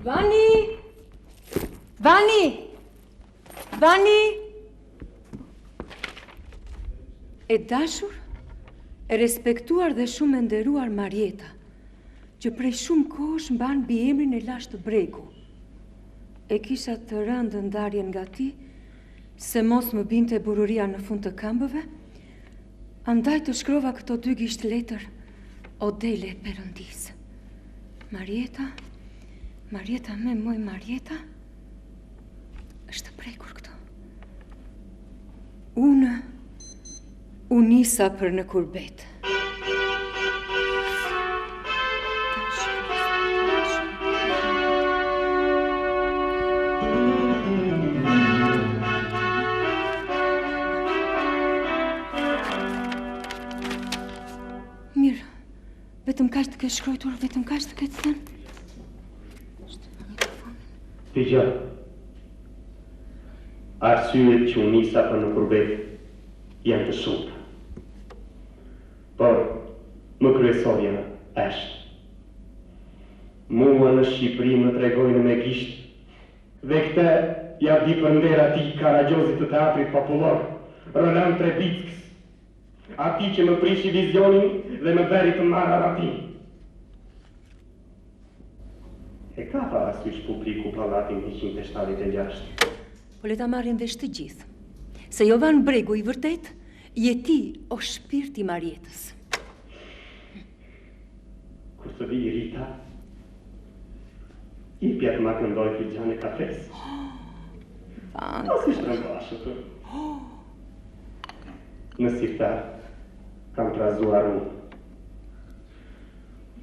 Vani! Vani! Vani! E dashur, e respektuar dhe shumë e nderuar Marieta, që prej shumë kohësh mban biemrin e lashtë Bregu. E kisha të rëndë ndarjen nga ti, se mos më binte bururia në fund të këmbëve, andaj të shkrova këto 2 gisht letër Odele Perëndis. Marieta, Marieta me moj Marieta, është prekur këto. U nisa për në kurbet. Mirë, vetëm kaq të ke shkruar, vetëm kaq të ke thënë. Dëgjoj. Arsyet që u nisa për në kurbet janë të shumta. Por, më kryesorja është. Mua në Shqipëri më tregojnë me gisht, dhe këtë ja di për nder atij Karagjozit të teatrit popullor, Roland Trebickës, ati që më prishi vizionin dhe më bëri të marr aratin. E ka parasysh publiku pallatin 176. Po le ta marrim vesh të gjithë, se Jovan Bregu i vërtet, je ti o shpirti Marietës. Kur të vi Rita, i pjatë ma këndoj figjan e kafes. Po si shtrëmbashë të. Në siftar, kam trazuar unë.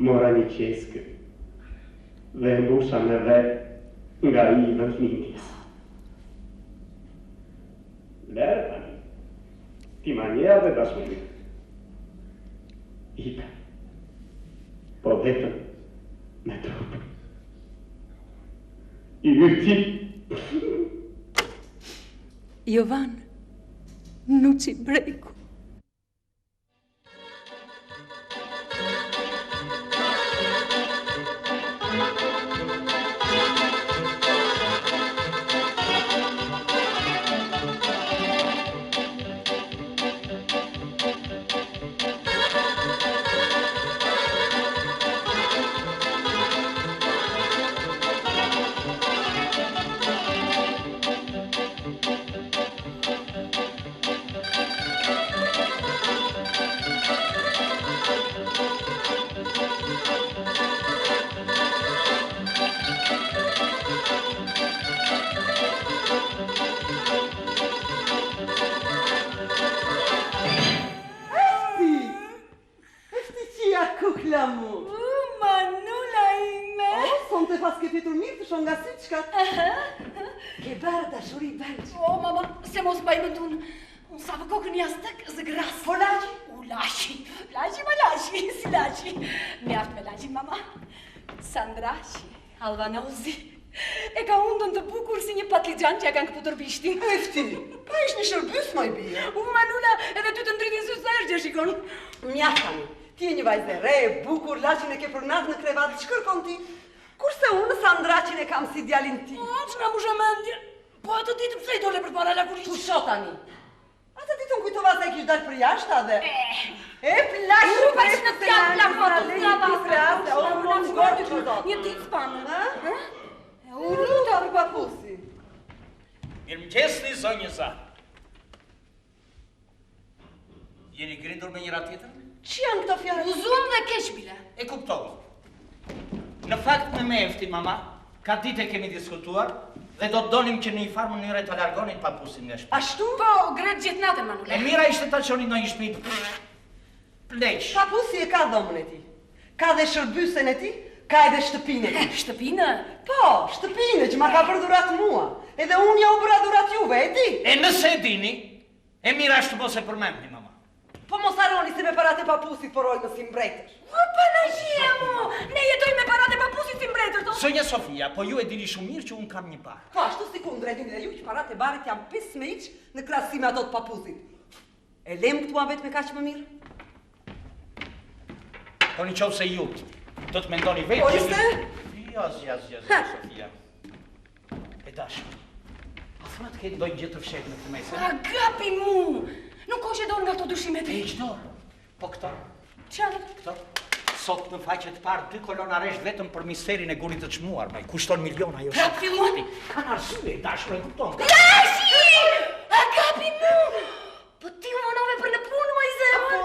Mora një qeskë dhe mbusha me dhe nga i vëndlindjes. Lërë tani, ti manjera dhe dashmërit. Ita, po vetëm me trupë. I yti. Jovan Nuçi Bregu. Manula ime! Son të pas ke fitur mirë të shonë nga sy të shkat. Ke bërë dashuri bëndë. O, mama, se mos baj më tunë. Unë sa vë kokën jashtëk zë grasë. Po lashi? Lashi. Lashi ma lashi, si lashi. Mjaft me lashin, mama. Sandrashi, Albanozi. E ka undën të bukur si një patligjan që ja kanë këputur bishtin. Efti, pa ish një shërbys maj bia. Manula, edhe ty të ndritin sy sa ergje, shikon. Mjaftani. Ti e një vajzë re, bukur, laqin e ke përnat në krevat, që kërkon ti? Kurse unë Sandraqin e kam si djalin ti. Që nga mu shëmendje, po atë ditë pëse i dole për para lakurisht. Pusho tani. Atë ditë unë kujtova se e kish dalë për jashtë, adhe. E plash, pash në t'jallë plakot, një ditë spanë. U luta për papusi. Mirëmëngjesi, zonjëza. Jeni grindur me njëra tjetër? Që janë këto fjallë? Uzun dhe keshbile. E kuptova. Në fakt me efti, mama, ka ditë e kemi diskutuar dhe do të donim që në një farë mënyre të largonit papusin nga shtëpi. Ashtu? Po, gretë gjithë natën, Manula. E mira ishte ta qoni në një shtëpi pleq. Papusi e ka dhomën e ti. Ka dhe shërbysen e ti, ka edhe shtëpinë e ti. Shtëpinë? Po, shtëpinë që ma ka përdurat mua. Edhe unë ja u bëra durat juve, e ti? E nëse e dini, e mira ashtu mos e përmendni, mama. Po mos harroni se me parat e papusit porojnë si mbretër. O, panagjia mu! Ne jetojmë me parat e papusit si mbretër, to? Sonja Sofia, po ju e dini shumë mirë që unë kam një parë. Po, ashtu si kundre, e dini dhe ju që parat e barit janë pis me iq në krasim ato të papusit. E lem këtu anë vetë me kaq më mirë? Po një qovë se ju, do të mendoni vetë... Po ishte? Sofia. E dashur. A thonat ke ndonjë gjë të fshehtë në këtë mes? Agapi mu! Nuk ka që dorë nga këto dushimet. E hiq dorë. Po këto? Çfarë? Këto? Sot në faqet parë 2 kolona rresht vetëm për misterin e gurit të çmuar, ma i kushton miliona ajo. Prap fillon? Kanë arsye, dashur, e kupton. Lashi! Agapi mu! Po ti u vonove për në punë, më i zemër.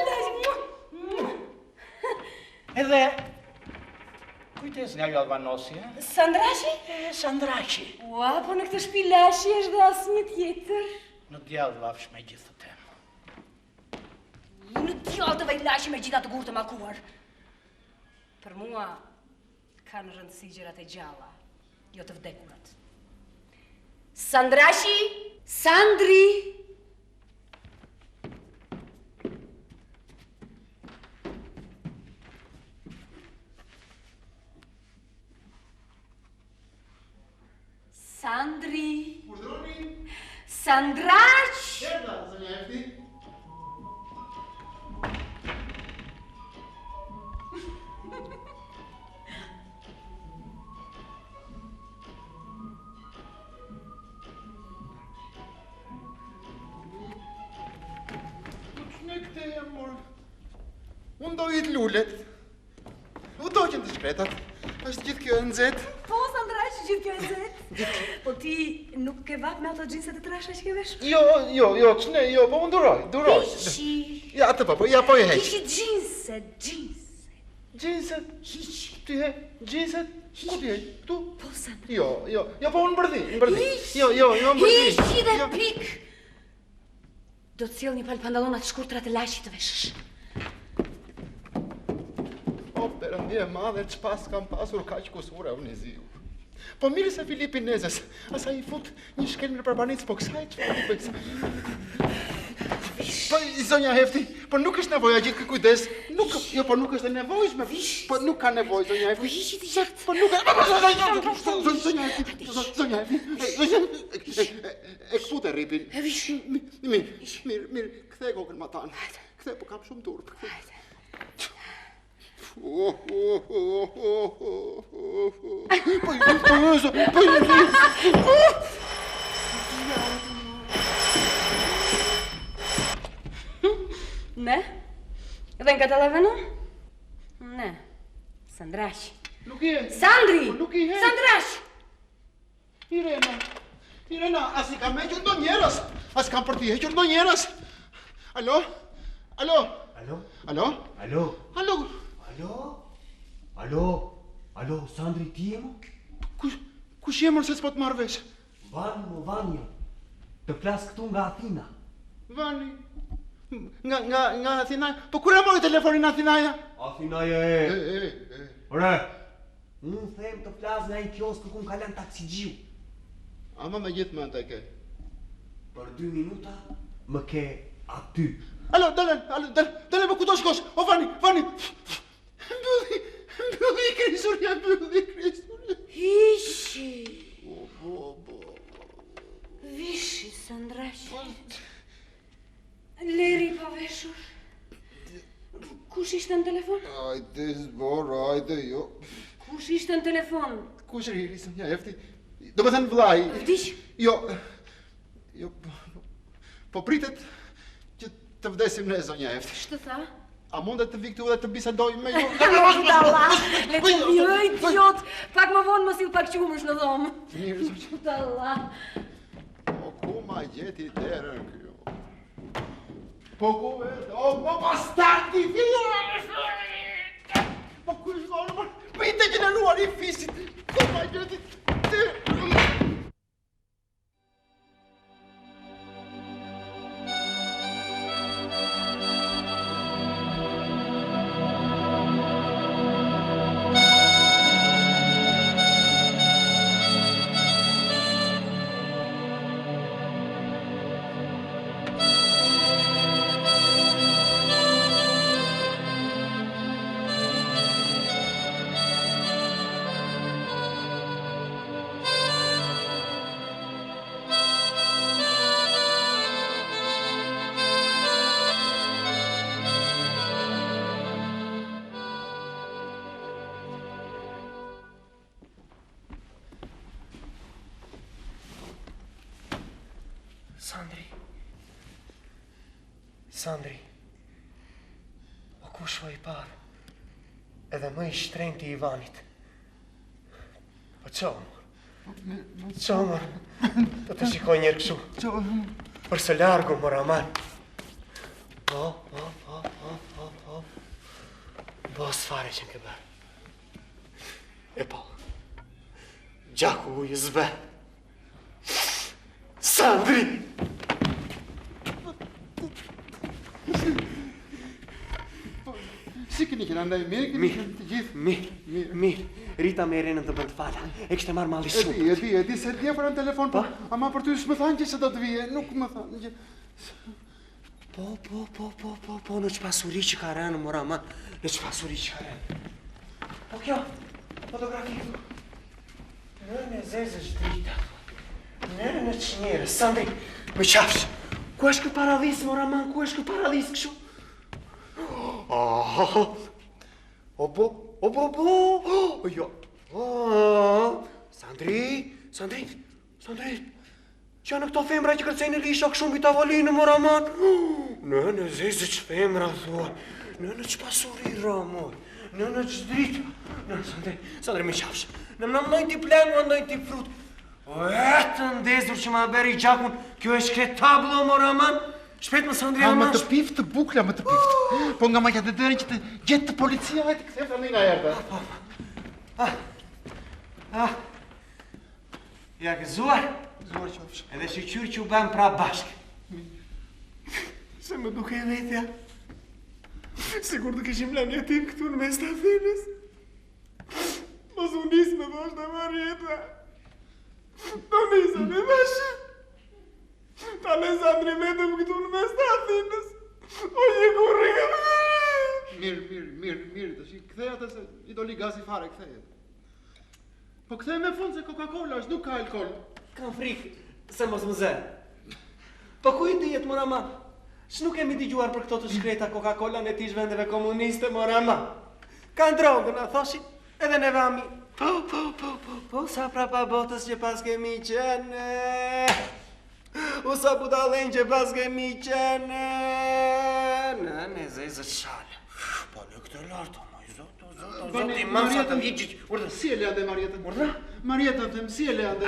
Lashi! Edhe kujtes nga ajo Albanosi, e? Sandrashi? Sandrashi. Ua, po në këtë shtëpi Lashi është dhe asnjë tjetër. Në djallë vafsh me gjithë të temë. Në djallë të vajlashi me gjitha të gurë të makuar. Për mua, kanë rëndësi gjërat e gjalla, jo të vdekurat. Sandrashi? Sandri? Sandri? Urdhroni? Sandrash? Qerda, zonja Efti. Unë do i të lullet. U do që në të shkretat. Është gjithë kjo e nëzet. Po, Sandrash, gjithë kjo e nëzet. Po ti nuk ke vap me ato gjinset e trasha që ke vesh? Jo, qëne, jo, po unë duroj. Hiqi. Ja, të po, ja po e heq. Hiqi gjinset. Gjinset? Hiq. Ti he, gjinset? Ku ti he, këtu? Po, Sandrash. Jo, po unë mbërdi. Jo, mbërdi. Hiqi dhe pik. Do të cilë një palë pandalona të shkurtra të Lashit të veshësh. O, perëndje madhe, që pas kam pasur kaq kusura unë i ziu. Po mirë se Filipi Nezes, asa i fut një shkel në përbanicë, po kësaj që fa i bëjtë. Po, zonja Hefti, po nuk është nevoja gjithë këtë kujdes. Po nuk është nevojshme. Po nuk ka nevoj, zonja Hefti. Po hiqi ti gjatë. Po nuk ka... Zonja Hefti, e këpute ripin. E vish. Mirë, kthe kokën ma tanë. Kthe, po kam shumë turp. Ne? Edhe në Catalaveno? Ne. Sandrash. Nuk i e. Sandri! Nuk i he. Sandrash! Irena, as i kam hequr ndo njerës. As kam për ti hequr ndo njerës. Alo? Alo, Sandri, ti e mo? Kush jemër se s'po të marrë vesh? Vanja. Të flas këtu nga Athina. Vani? Nga Athinaja? Po kur e mori telefonin Athinaja? Athinaja e... E. Ore, unë them të flas nga i kiosk ku më kalan taksigjiu. Ama me gjithë më në të ke. Për 2 minuta më ke aty. Alo, dale, më ku do shkosh? O, Vani! Mbylli krisurja. Hiqi! Vishi, Sandrash. Leri pa veshur. Kush ishte në telefon? Ajde, zbor, ajde, jo. Kush ishte në telefon? Kush riri, Sonja Efti? Do me thënë vlaj. Vdiq? Jo, po pritet që të vdesim ne, Sonja Efti. Shtë tha? A mundet të vi këtu dhe të bisedoj me ju? Dalla, le të një idiot, pak më vonë më sill pak qumësh në dhomë. Mirë, Sonja. Dalla. Po ku ma gjeti terën kjo? Po ku vetë? O, po bastardi, fillon! Po ku shkonë? Po i të gjeneruar i fisit! Ku ma gjeti terën? Sandri, o kush vo I parë, edhe më I shtrenjti I Ivanit. Po qo, mor, po të shikoj njerë këshu, për së largu, mor, aman. Po, s'fare që n'ke bërë. E po, gjaku ujë zbe. Sandri! Si keni qenë andaj mirë, keni qenë të gjithë? Mirë. Rita me Erenën të bënd të fala. E kështë marrë malli shumë. E di, se t'je për në telefon, po, ama për ty s'më thanë që se do të vije, nuk më thanë që... Po, në që pasuri që ka rënë, mora, man, në që pasuri që ka rënë. Po kjo, fotografi këtu. Në zezë është drita. Në që njere, Sandri, me qafsh. Ku është kë paradis, mora, man, ku është kë paradis këshu? Jo. Sandri. Që janë këto femra që kërcejnë lisha këshu mbi tavolinë, mora, man? Në zezë që femra, thua. Në që pasuri, ramoj. Në që drita. Sandri, me qafsh. Në ndojnë ti plenu, ndojnë ti frut. O, të ndezur që ma beri gjakun, kjo është kre tablo, mora, man? Shpet më Sandri, më të pift të bukla, më të pift. Po nga ma kja të dërin që të gjetë të policia, e të këthem të ndina erda. Ja gëzuar? Zuar qofsh. Edhe shqyqyr që u bëm pra bashkë. Se më duke e vetja. Sigur të kishim lanë jetim këtu në mes të Athenës. Mos u nisë me thoshtë Marieta. Do nisë me dhashë. Ta le Sandri vetëm këtu në mes të Athenës. O një kurri ka Mirë, të shi, kthej atë se I doli gazi fare, kthej. Po kthej me fund se Coca-Cola është, nuk ka alkohol. Kam frikë, se mos më zë. Po ku I dijet, mora ma? S'nuk kemi digjuar për këto të shkreta Coca-Cola në tish vendeve komuniste, mora ma. Kanë drogën, a thoshin, edhe ne vami. Po, sa prapa botës që pas kemi qene. U sa budalen që pas kemi qene. Në zezët shalë. Po në këtë lartë, moj zotë, I masa të vijgjit. Urda, Si e le ande Marietën? Urda? Marietën të si e le ande?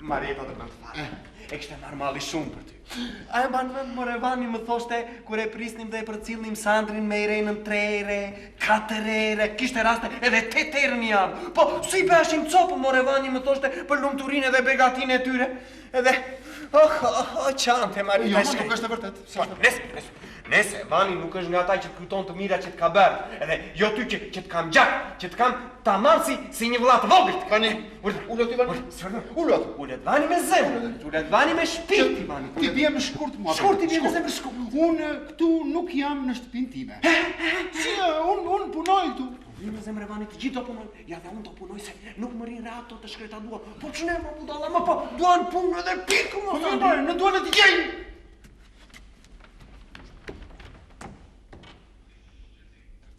Marieta të bëndë fare. E kështë normali shumë për ty. A e banë vend Morevani më thoshte, kur e prisnim dhe e përcilnim Sandrin me Irenën 3 ere, 4 ere, kishte raste edhe 8 ere një javë. Po, si beshim copë Morevani më thoshte për lumëturinë dhe begatin e tyre. Edhe, qante Marieta. Jo, nuk është e vërtet. Nese, Vani nuk është nga taj që të kujton të mira që të ka bërë. Edhe, jo ty që të kam gjak, që të kam tamam si një vëllat vogëlt. Vani, ullot I Vani. Ullet Vani me zemë, ullet Vani me shpirti, Vani. Ti bje me shkurt mua. Shkurt I bje me zemë shkurt. Unë këtu nuk jam në shtëpin time. Si, unë punoj këtu. Unë me zemë Vani të gjithë do punoj. Ja dhe unë do punoj se nuk më rinë ato të shkreta dua. Po që ne më budala më po, duan punë edhe pikë më. Po mirë, në duan e t'i gjejnë.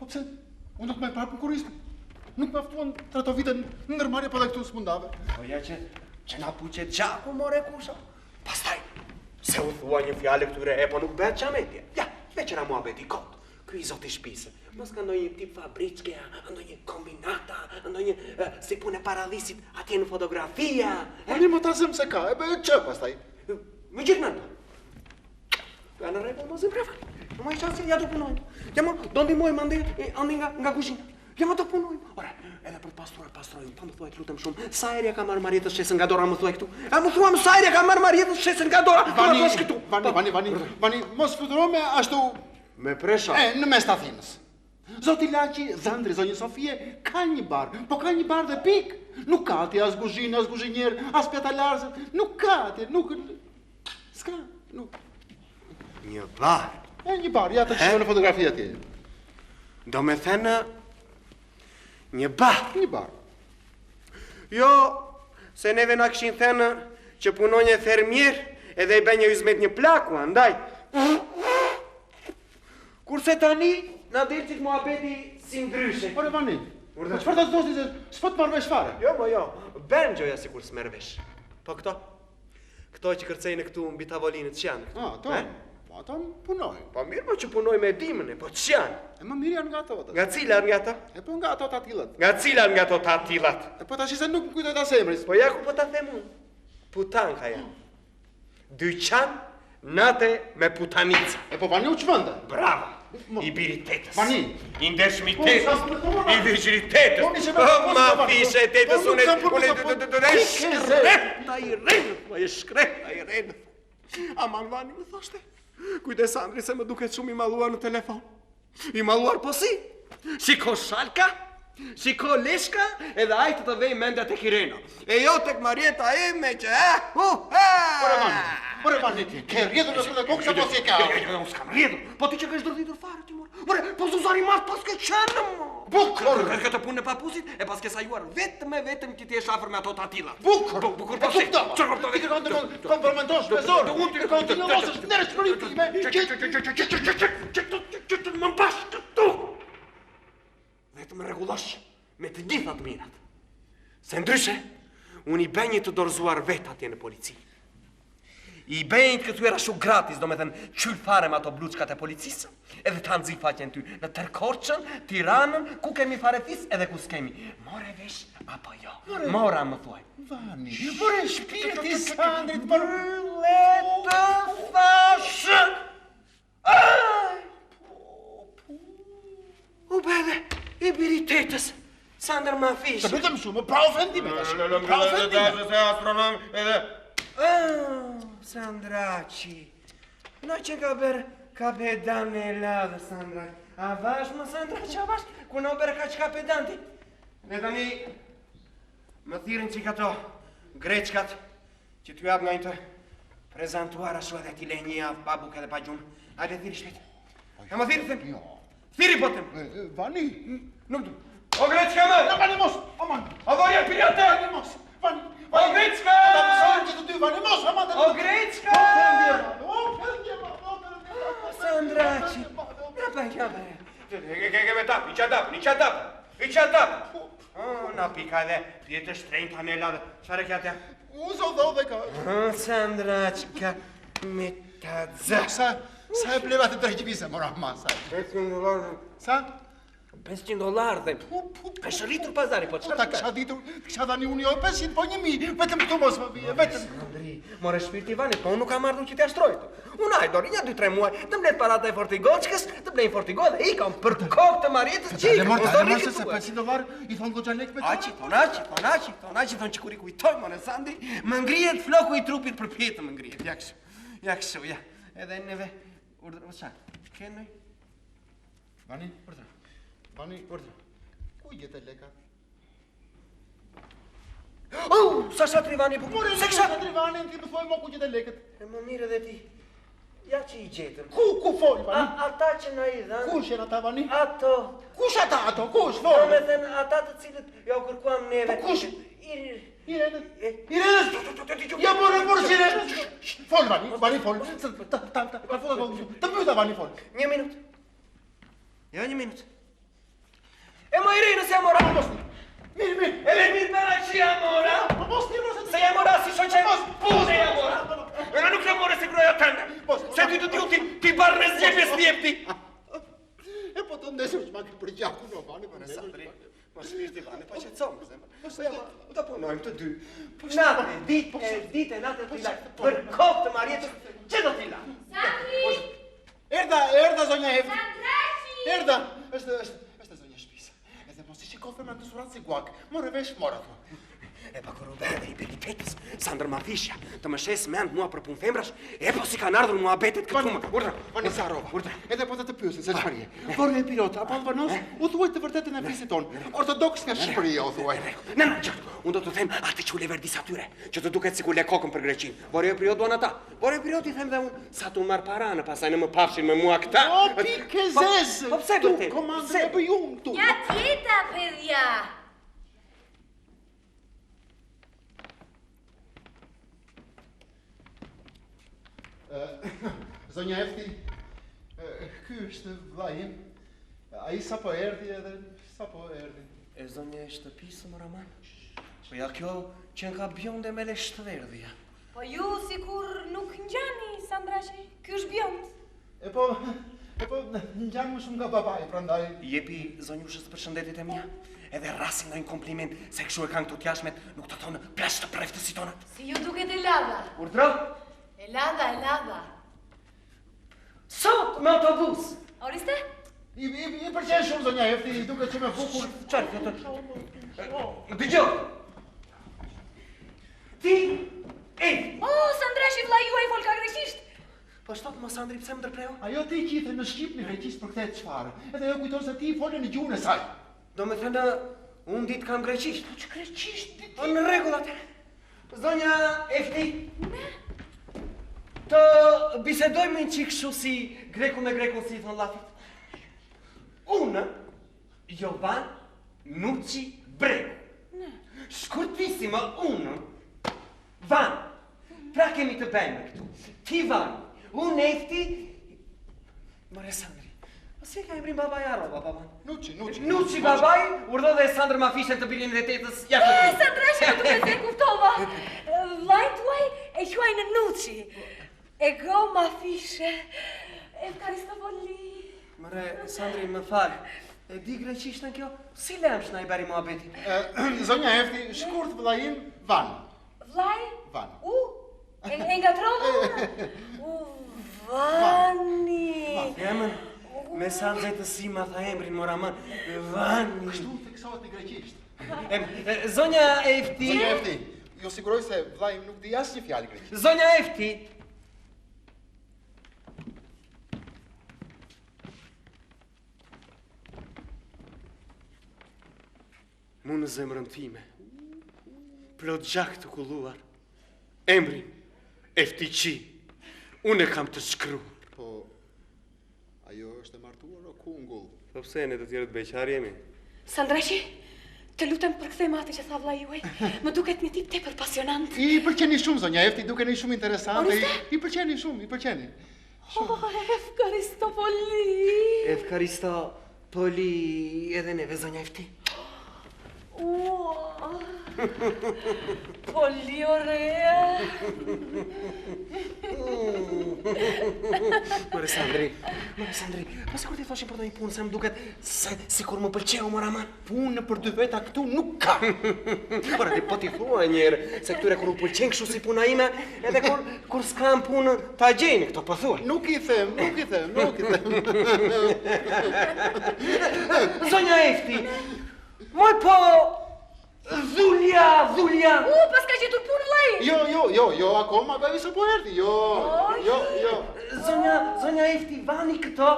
Po pse? Unë do të me parë për kuristë. Nuk me aftuan të ato vite në nërmarje për dhe këtu s'mundave. Po ja që na puqet gjaku, more kusha. Pastaj, se u thua një fjale këtyre e po nuk bet qametje. Ja, veqera mua beti kot. Ky I zoti shpise. Mos ka ndonjë tip fabriçke, ndonjë kombinata, ndonjë si punë paradisit atje në fotografia. Po një më ta zëmë se ka, e be që pastaj. Me gjithë nëndë. Ja në rregull mos e prefa. Në më I qanë se ja do punojnë. Ja më, do ndihmoj më andi nga kuzhina. Ja më do punojnë. Ore, edhe për të pastrojnë, pa më thuaj të lutem shumë. Sa herë ka marrë Marietës shesën nga dora më thuaj këtu? A më thua më sa herë ka marrë Marietës shesën nga dora? Vani, mos fluturo me ashtu... Me presha. Në mes të Athinës. Zoti Laqi, Zandri, zonjë Sofie, ka një bar, po ka një bar dhe pik. Nuk ka atje as guzhinë, as guzhinjer, as pjatalarëse. Nuk ka atje, nuk... S'ka, nuk... Një bar? Një bar, ja të qështë në fotografi atje. Do me thënë... Një bar? Një bar. Jo, se neve na këshin thënë që punon një fermier edhe I bën një hizmet një plaku, andaj. Kurse tani, na delë që të muhabeti si ndryshe. Ore Vani, po qëfar të se s'po të marrë vesh fare? Jo, ben gjoja si kur s'merr vesh. Po këto, Këto që kërcejnë këtu mbi tavolinët që janë? Ato? Po ato punojnë. Po mirë po që punoj me dimën, po që janë? E më mirë janë nga ato. Nga cilat nga ato? E po nga ato tatillat. Nga cilat nga ato tatillat? E po tash se nuk më kujtoj ta semris. Po ja ku po ta them unë. Putanka janë. Dyqan, nate me putanica. E po vani u çvënda. Brava! I biritetës. Vani. I ndershmitetës. I virgjinitetës. Ma fishe e tetës unë shkreta i renët. Ma e shkreta i renët. Aman Vani më thoshte. Kujdes Andri se më duket shumë i malluar në telefon. I malluar po si? Shiko Shalka, shiko Leshka, edhe ajtë të vej mendja tek Irena. E jo tek Marieta e me që More Vani, ke rrjedhur në shkollë kokë apo si e ka? Jo, unë s'kam rrjedhur. Po ti që ke zdërditur fare ti more. More, po Zuzari Mart pas ke qenë mo. Bukur. Këtë punë në papusit e pas ke sajuar vetëm që ti e shafër me ato tatilla. Bukur. Bukur po si. Çfarë kuptove? Ti kërkon të kompromentosh me zor. Unë ti kërkon të njësësh në shkollën time. Më mbash këtu. Vetëm rregullosh me të gjitha të mirat. Se ndryshe, unë i bëj një të dorëzuar vet atje në polici. I bëjnë këtyra shumë gratis, do me thënë qyll fare me ato bluçkat e policisë, edhe ta nxi faqen ty në Tërkorçën, Tiranën, ku kemi fare fis edhe ku s'kemi. More vesh apo jo? Mora më thuaj. Vani, more shpirti Sandrit për Letë thashë! Aj! U bebe, i biritetës, Sandër ma fishë. Të vetëm shumë, pra ofendime tash. Pra ofendime. Sandraci, no që ka bërë kapedan e ladë, Sandraci. A vash më Sandraci, a vash, ku në bërë ka që kapedanti. Dhe tani, më thirën që këto greçkat, që t'ju japë nga një të prezentuar ashtu edhe t'i le një javë pa buk edhe pa gjumë. Hajde, thiri shpet. E më thiri, them. Thiri, po them. Vani. Nuk du. O greçka më! No, Vani mos, aman. O vorja pirate! Vani mos, Vani. O greçka! Ta mësojnë që të dy, Vani mos, aman. O greçka! O Sandraci, brapa jave. Ke me tap, i qa tap. Na pika edhe pjetë shtrejnë panela dhe qare kja tja? Uzo dhe ka. Sandraci, ka me ta dzë. Sa e pleva të drejgjivise, mora ma, sa? $500. Sa? $500 dhe. E shëritur pazari, po qëra Ta kësha ditur, kësha dhani unë jo 500, po 1000, vetëm këtu mos më vije, vetëm. Andri, more shpirti Vani, po unë nuk kam ardhur që t'ja shtrojtë. Unë ajdori, 1-2-3 muaj, të mblet parata e Fortigoçkës, të blejnë Fortigo dhe i kam për kokë të Marietës që i kam. Dhe mërë se $500 i thonë goxha lek me të. Aci, thonë që kur i kujtoj, more Sandri, më ngrijet floku i trupit për pjetë më ngrijet. Ja kështu, ja. Edhe neve, urdhër, qa, kënë? Vani, urdhër. Vani, urdhër. Ku jetë e leka? Sa shatri Vani, po More, se sa shatri Vani, ti më thuaj mo ku jetë e leket. E më mirë edhe ti, ja që i gjetëm. Ku fol, Vani? Ata që na i dhanë. Kush janë ata, Vani? Ato. Kush ata ato? Kush, Do fol? me thënë ata të cilët ja u kërkuam neve. Po kush? Irenës. Irenës! Ja, more, Irenës! Fol, Vani, fol. Të pyta, Vani, fol. Një minut. Jo, një minut. E më Irenës e mora. Mirë. Edhe mirë bëra që ja mora. Se ja mora si shoqe. Puse ja mora. E në nuk ja mora se groja tënde. Se ty të t'ju ti barë në zjepjes mjepti. E po të ndeshëm që ma ke për gjaku në Vani, për Sandri, ma shpirti Vani, pa që të comë, zemë. Të punojmë të dy. Natë, dite, natë të tila. Për kokë të Marietës, që do tila? Sandri! Erda, zonja Efti. Sandraci! Erda, është zonja shpisa. Edhe mos i shikofe me të surat si guak. More vesh, mora thua. E pa kërru berde i beritetës, Sandër ma fishja, të më shes mend mua për pun femrash, e po si kanë ardhur mua betet këtë punë. Urdra, Vani Sarova. Edhe po të pyesin se çfarë je. Vorja e pilot apo albanos, u thuaj të vërtetën e fisit ton. Ortodoks nga Shqipëria u thuaj. Në, unë do të them atë që u le verdis atyre, që të duket sikur le kokën për Greqin. Vorja e pilot duan ata. Vorja e pilot i them dhe unë, sa tu marr para në pasaj në më pafshin me mua këta. O, pike zezë! Po pse Tu vërtet? komandën e bëj unë tu. Ja tjeta, pedja! Zonja Efti, ky është vllai im. Ai sapo erdhi edhe sapo erdhi. E zonja e shtëpisë, më Raman? Po ja kjo që nga bjonde me le shtverdhja. Po ju sikur nuk ngjani, Sandrashi. Ky është bjond. E po, ngjan më shumë nga babai, prandaj. Jepi zonjushës përshëndetjet e mia. Edhe rrasin ndonjë kompliment se kështu e kanë këto t'jashmet, nuk të thonë plash të preftësi tona. Si ju duket Elada? Urdhro? Elada. Sot me autobus. Oriste? I pëlqen shumë zonja Efti, i duket që me bukur. Çfarë thotë? Dëgjoj. Ti Sandrashi vlla juaj folka greqisht. Po shtot mos Sandri pse më ndërpreu? Ajo ti qithe në Shqip në greqisht për këtë çfarë? Edhe ajo kujton se ti folën në gjuhën e saj. Do me thënë, unë ditë kam greqisht. Po që greqisht ti? Po në rregull atë. Zonja Efti. Të bisedojmë një çik kështu si greku me grekun si thon llafit. Unë Jovan Nuçi Bregu. Shkurtissimo unë Van. Pra kemi të bëjmë këtu. Ti Van, unë Efti. More Sandri. Si ka emrin babaj arroba, baba? Nuçi babaj, urdhë dhe Sandër ma fishën të bilin dhe tetës jashtë të ti. Sandrashi më duket se kuftova. Vllai tuaj e quajnë Nuçi. E go ma fishe. Evkaristopoli. Mëre, Sandri, më falë. E di greqishtën kjo? Si lemsh na i bari muhabeti? Zonja Efti, shkurt vllajim Van. Vllai? Van. E ngatrova? Vani. Emën, me Sandre të si ma tha emrin moraman. Vani. Kështu theksohet në greqisht. Zonja Efti. Zonja Efti, ju siguroj se vllajim nuk di asnjë fjalë greqisht. Zonja Efti. Mu në zemrën time, plot gjak të kulluar, emrin, Eftiqi, unë e kam të shkruar. Po, ajo është e martuar o kungull? Po pse ne të tjerët beqar jemi? Sandrashi, të lutem përkthejmë atë që tha vllai juaj. Më duket një tip tepër pasionant. I pëlqeni shumë zonja Efti, dukeni shumë interesante. Oriste? I pëlqeni shumë, i pëlqeni. Evkaristopoli. Evkaristopoli edhe neve, zonja Efti. Poliorea. More Sandri, pa sikur ti thoshin për ndonjë punë se më duket se sikur më pëlqeu moraman. Punë për dy veta këtu nuk ka. Ora ti po ti thua një herë se këtyre kur u pëlqen kështu si puna ime, edhe kur s'kam punë ta gjejnë këto po thua. Nuk i them. Zonja Efti, moj po Dhulja. Pas ka gjetur punë vllai. Jo, akoma bëvi se po erdhi. Jo. Zonja Efti, vani këto.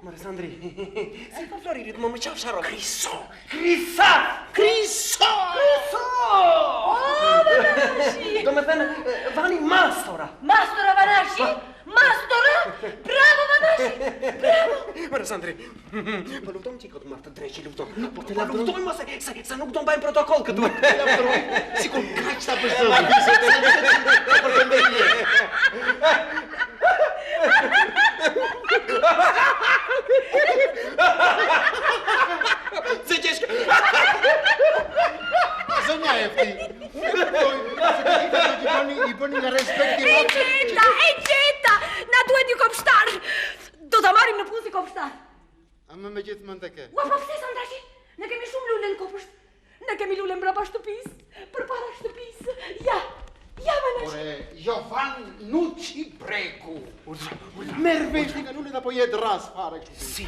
More Sandri, si po Floririt më qaf sharro. Krisa! Do me thënë, vani mastora. Mastora Vanashi? Mastora? Bravo Vanashi! Bravo! More Sandri, po luftojmë që i këtë martë të dreqi, luftojmë. Po të luftojmë ma se nuk do mbajmë protokoll këtu. Sikur kaq ta përshtëm. Se qeshka! Zonja Efti, i bëni nga respekti E gjeta! Na duhet një kopshtar! Do ta marrim në punë si kopshtar. Ama me gjithë mend e ke. Ua, po pse Sandrashi? Ne kemi shumë lule në kopësht. Ne kemi lule mbrapa shtëpisë, përpara shtëpisë. Ja, Vanashi. Ore, Jovan Nuçi Bregu. Merr vesh nga lulet apo jetë ras fare kështu. Si,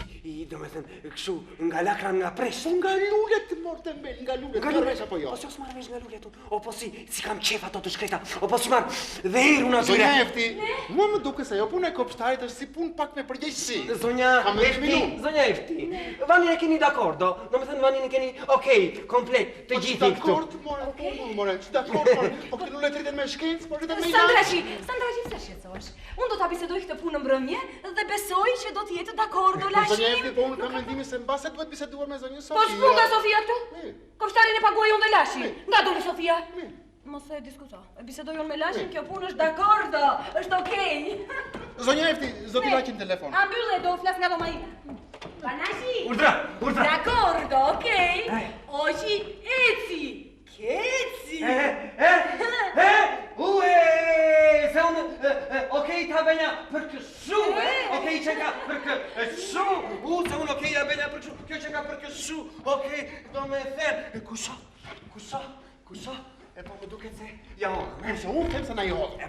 do me thënë, kështu, nga lakra nga presh. Nga lulet morte mbel, nga lulet. Nga lulet apo jo? Po si os marrë vesh nga lulet unë, o po si kam qef ato të shkreta, o po si marrë dhe herë unë atyre. Zonja Efti, mua më duke se jo punë e kopshtarit është si punë pak me përgjegjësi. Zonja Efti, vanin e keni d'akordo, do me thënë vanin e keni okej, komplet, të gjithi këtu. More, që dakord, po këtë lulet rriten me shkencë, po rriten me Sandrashi, pse shqetësohesh? Unë do ta bisedoj këtë punë mbrëmje dhe besoj që do të jetë dakord Lashi. Zonja Efti, po unë kam mendimin se mbase duhet biseduar me zonjën Sofia. Po shpunga Sofia këtu? Kopshtarin e paguaj unë dhe Lashi. Nga doli Sofia? Mos e diskuto. Bisedoj unë me Lashin, kjo punë është dakord, është okej. Zonja Efti, zoti Laqin telefon. A mbylle, do flas nga dhoma ime. Vanashi. Urdhra. Dakord, okej. Oshi, eci. Keci. Ue! Kështu, se unë okej, ja benja për kështu, kjo që ka për kështu, okej, do me thënë, kusha, e po më duket se ja hodhë. Se unë them se na i hodhë.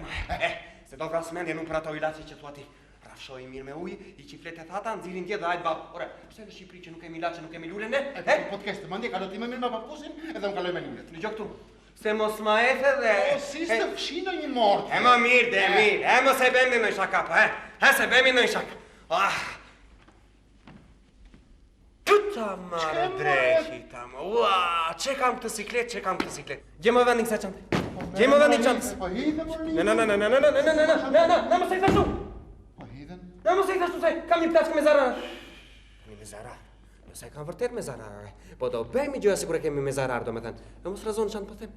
Se do vrasë mendje nuk për ato ilaci që thua ti. Rafshoj mirë me ujë, i qiflet e thata, nxirin djetë dhe ajtë babë. Ore, pse në Shqipëri që nuk kemi ilace, nuk kemi lule, ne? Po të keshte, mandje, ka do ti më mirë me papusin, edhe unë kaloj me lulet. Në gjë këtu, se mos ma ethe dhe... O, si s'të fshinë një mortë. E më mirë dhe mirë, e më se bëmi në shaka, po, se bëmi në shaka. Ta marë dreqi, ta më, që kam këtë siklet, Gje më vendin kësa qante, gje më vendin qantës. Po hidhe, morë Në më se i thashtu. Po hidhen? Në më se i thashtu se, kam një plaçkë me zarar. Me zarar? Nëse kam vërtet me zarar, po do bëjmë gjëja sikur e kemi me zarar, do me thënë. E mos razon çantë po them.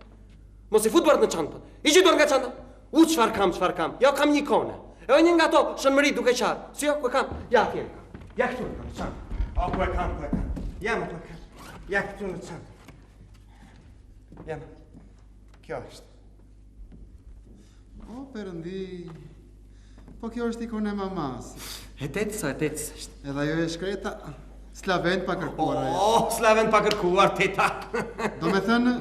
Mos i fut bart në çantë. I gjithë dorë nga çanta. Çfarë kam? Jo, kam një ikone. E një nga ato, shënmëri duke qarë. Si jo, ku e kam? Ja, atje kam. Ja këtu në çantë. O, ku e kam. Jam ku e kam. Ja këtu në çantë. Jam. Kjo është. O, Perëndi. Po kjo është ikone mamas. E tetës është. Edhe ajo e shkreta, slavend pa kërkuar ajo. Slavend pa kërkuar, teta. Do me thënë,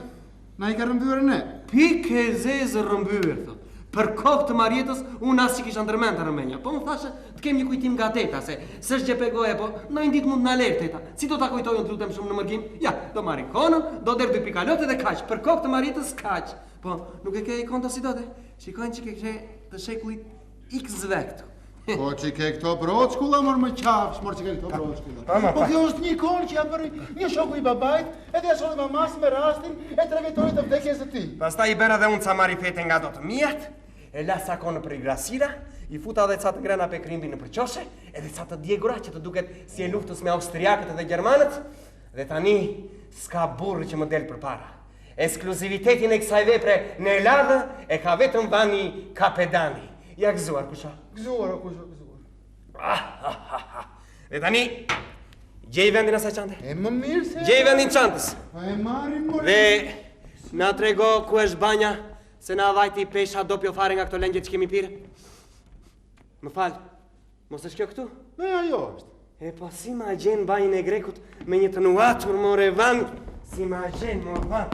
na i ka rëmbyer ne. Pikë e zezë rëmbyer, thot. Për kokë të Marjetës, unë asë që kisha ndërmend të rëmenja. Po më thashe, të kem një kujtim nga teta, se s'është gjepegoje, po në një ditë mund në alerë, teta. Si do t'a kujtojnë të lutem shumë në mërgim? Ja, do marri konën, do derë 2 pikalote dhe kaq. Për kokë të Marjetës, kaq. Po, nuk e ke ikon të si do te? Shikojnë që ke të shekullit X-ve këtu. Po që ke këto broçkulla, mor më qafsh, mor që ke këto broçkulla. Po kjo është një ikon që jam bërë një shoku i babait, edhe ashtu dhe mamas me rastin e 3 vjetorit të vdekjes së tij. Pastaj i bën edhe unë ca marifete nga do të mijat, e la sa konë për i grasira, i futa edhe ca të grena pe krimbi në përqoshe, edhe ca të djegura që të duket si e luftës me austriakët edhe gjermanët, dhe tani s'ka burrë që më del përpara. Eksklusivitetin e kësaj vepre në Eladë e ka vetëm Vani Kapedani. Ja gëzuar, kusha? Gëzuar. Dhe tani, gjej vendin asaj qante. E më mirë se... Gjej vendin qantës. Po e marrim, mor. Dhe na trego ku është banja, se na vajti pesha dopjo fare nga këto lengje që kemi pire. Më falë, mos është kjo këtu? Ne, ajo është. E po si ma gjenë banjën e Grekut me një të nuatur, more Van. Si ma gjenë, more Van.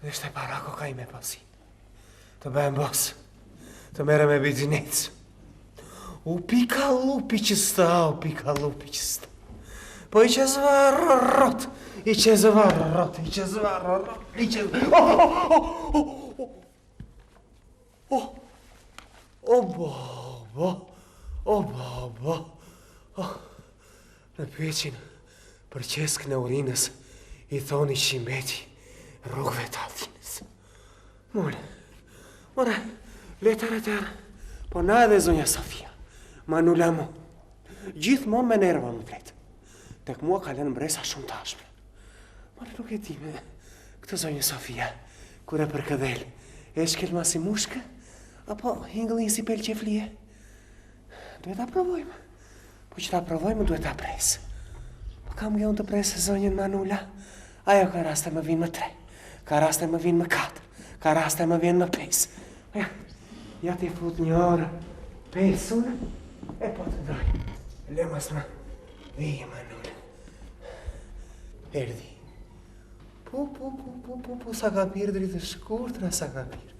Ishte para kokaime pasi. Të bëhem boks. Të mere me bizinec. U pika lupi që sta. Po i që zvarrot. O baba. Në pyetjen për qeskën e urinës i thoni Shimeti rrugëve të Atinës. More, letër e tërë, po na edhe zonja Sofia, Manula mu, gjithmonë me nerva më fletë. Tek mua ka lënë mbresa shumë të ashpre. More, nuk e di me këtë zonja Sofia, kur e për këdhel, e shkel ma si mushkë, apo hingëllin si pel qeflije. Duhet ta provojmë. Po që ta provojmë, duhet ta presë. Po kam nga unë të presë zonjën Manula. Ajo ka raste më vinë më 3, ka raste më vinë më 4, ka raste më vinë më 5. Ja ti fut një orë, 5 unë, e po të dojë. Lemas më, vijë Manula. Erdi. Po, sa ka pirë dritë shkurtra, sa ka pirë.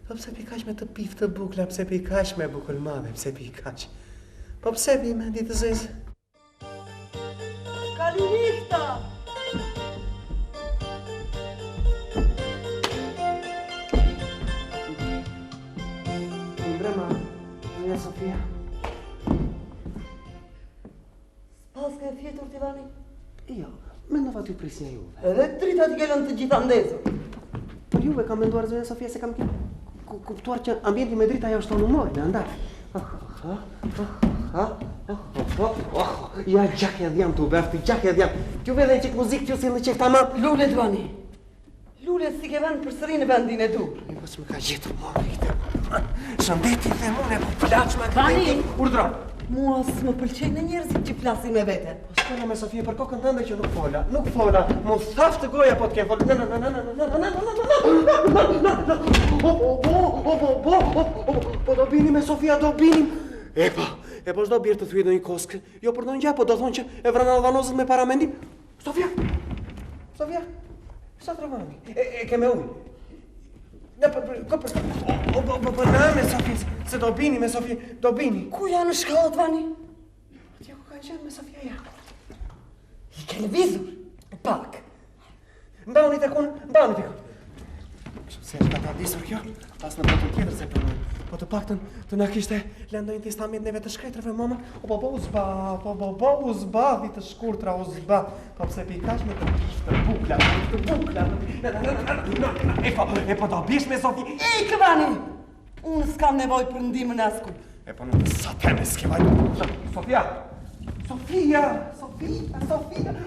Po pse pikash me të pif të bukla, pse pikash me bukël madhe, pse pikash. Po pse pi me ditë zezë? Kalinishta! Ndrema, Zonja Sofia. S'paske e fjetur t'i vani? Jo, mendova t'ju prisnja juve. Edhe drita t'i kellën të gjitha ndezur. Por juve kam menduar Zonja Sofia se kam kuptuar që ambienti me drita ajo është tonë humor, në ndar. Ja, gjakja dhjam të uberti, gjakja dhjam. T'ju vedhe qik muzikë, t'ju si në qek tamam. Lule t'vani. Lule si ke vend përsëri në vendin e dur. E po s'më ka gjetur mori këtë. Shëndetin dhe mune, po plaqë me Vani! Urdro, Mua s'më pëlqejnë njerëzit që flasin me vete. Po s'kolla me Sofie për kokën tënde që nuk fola. Mu thaf të goja po t'ke fol. Po do binim me Sofia, do binim. E po s'do birë të thyje do një koskë. Jo për do një gjë, po do thonë që e vranë albanozët me paramendim. Sofia, sa të rëvami? E ke me ujë. Po na me Sofia, se do bini me Sofia, do bini. Ku janë në shkallët, Vani? Atje ku kanë qenë me Sofia ja. I ke lëvizur? Pak. Mbani të kun. Se është ta disur kjo, pas në botën tjetër se përmën. Po të paktën të na kishte lëndojnë testament neve të shkretrave, mama. U zba, të shkurtra, u zba. Po pse pikash me të bukla. E po do bish me Sofi. Ik, Vani! Unë s'kam nevoj për ndihmën asku. E po në sa teme s'ke vaj. Sofia!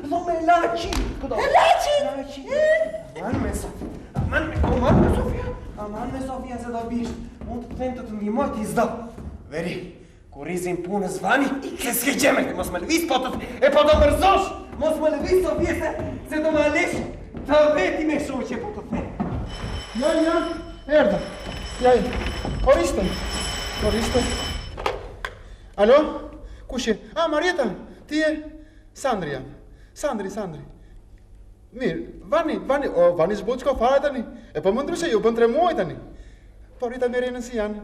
Lo me laci! Laci! Aman me Sofia! Aman me Sofia se do bish. Mund të them të të ndihmoj t'i zdo. Veri, kur rizin punës Vani, se s'ke gjemer, mos më lëviz, e po do mërzosh! Mos më lëviz, Sofia, se do më alesh të veti me shumë që po të them. Ja, erda. Ja, koriste. Alo? Kush je? Marieta, ti je? Sandri jam. Sandri. Mirë, Vani zbut s'ka fare tani. E po më ndryshe ju, bën 3 muaj tani. Po rita me renën si janë.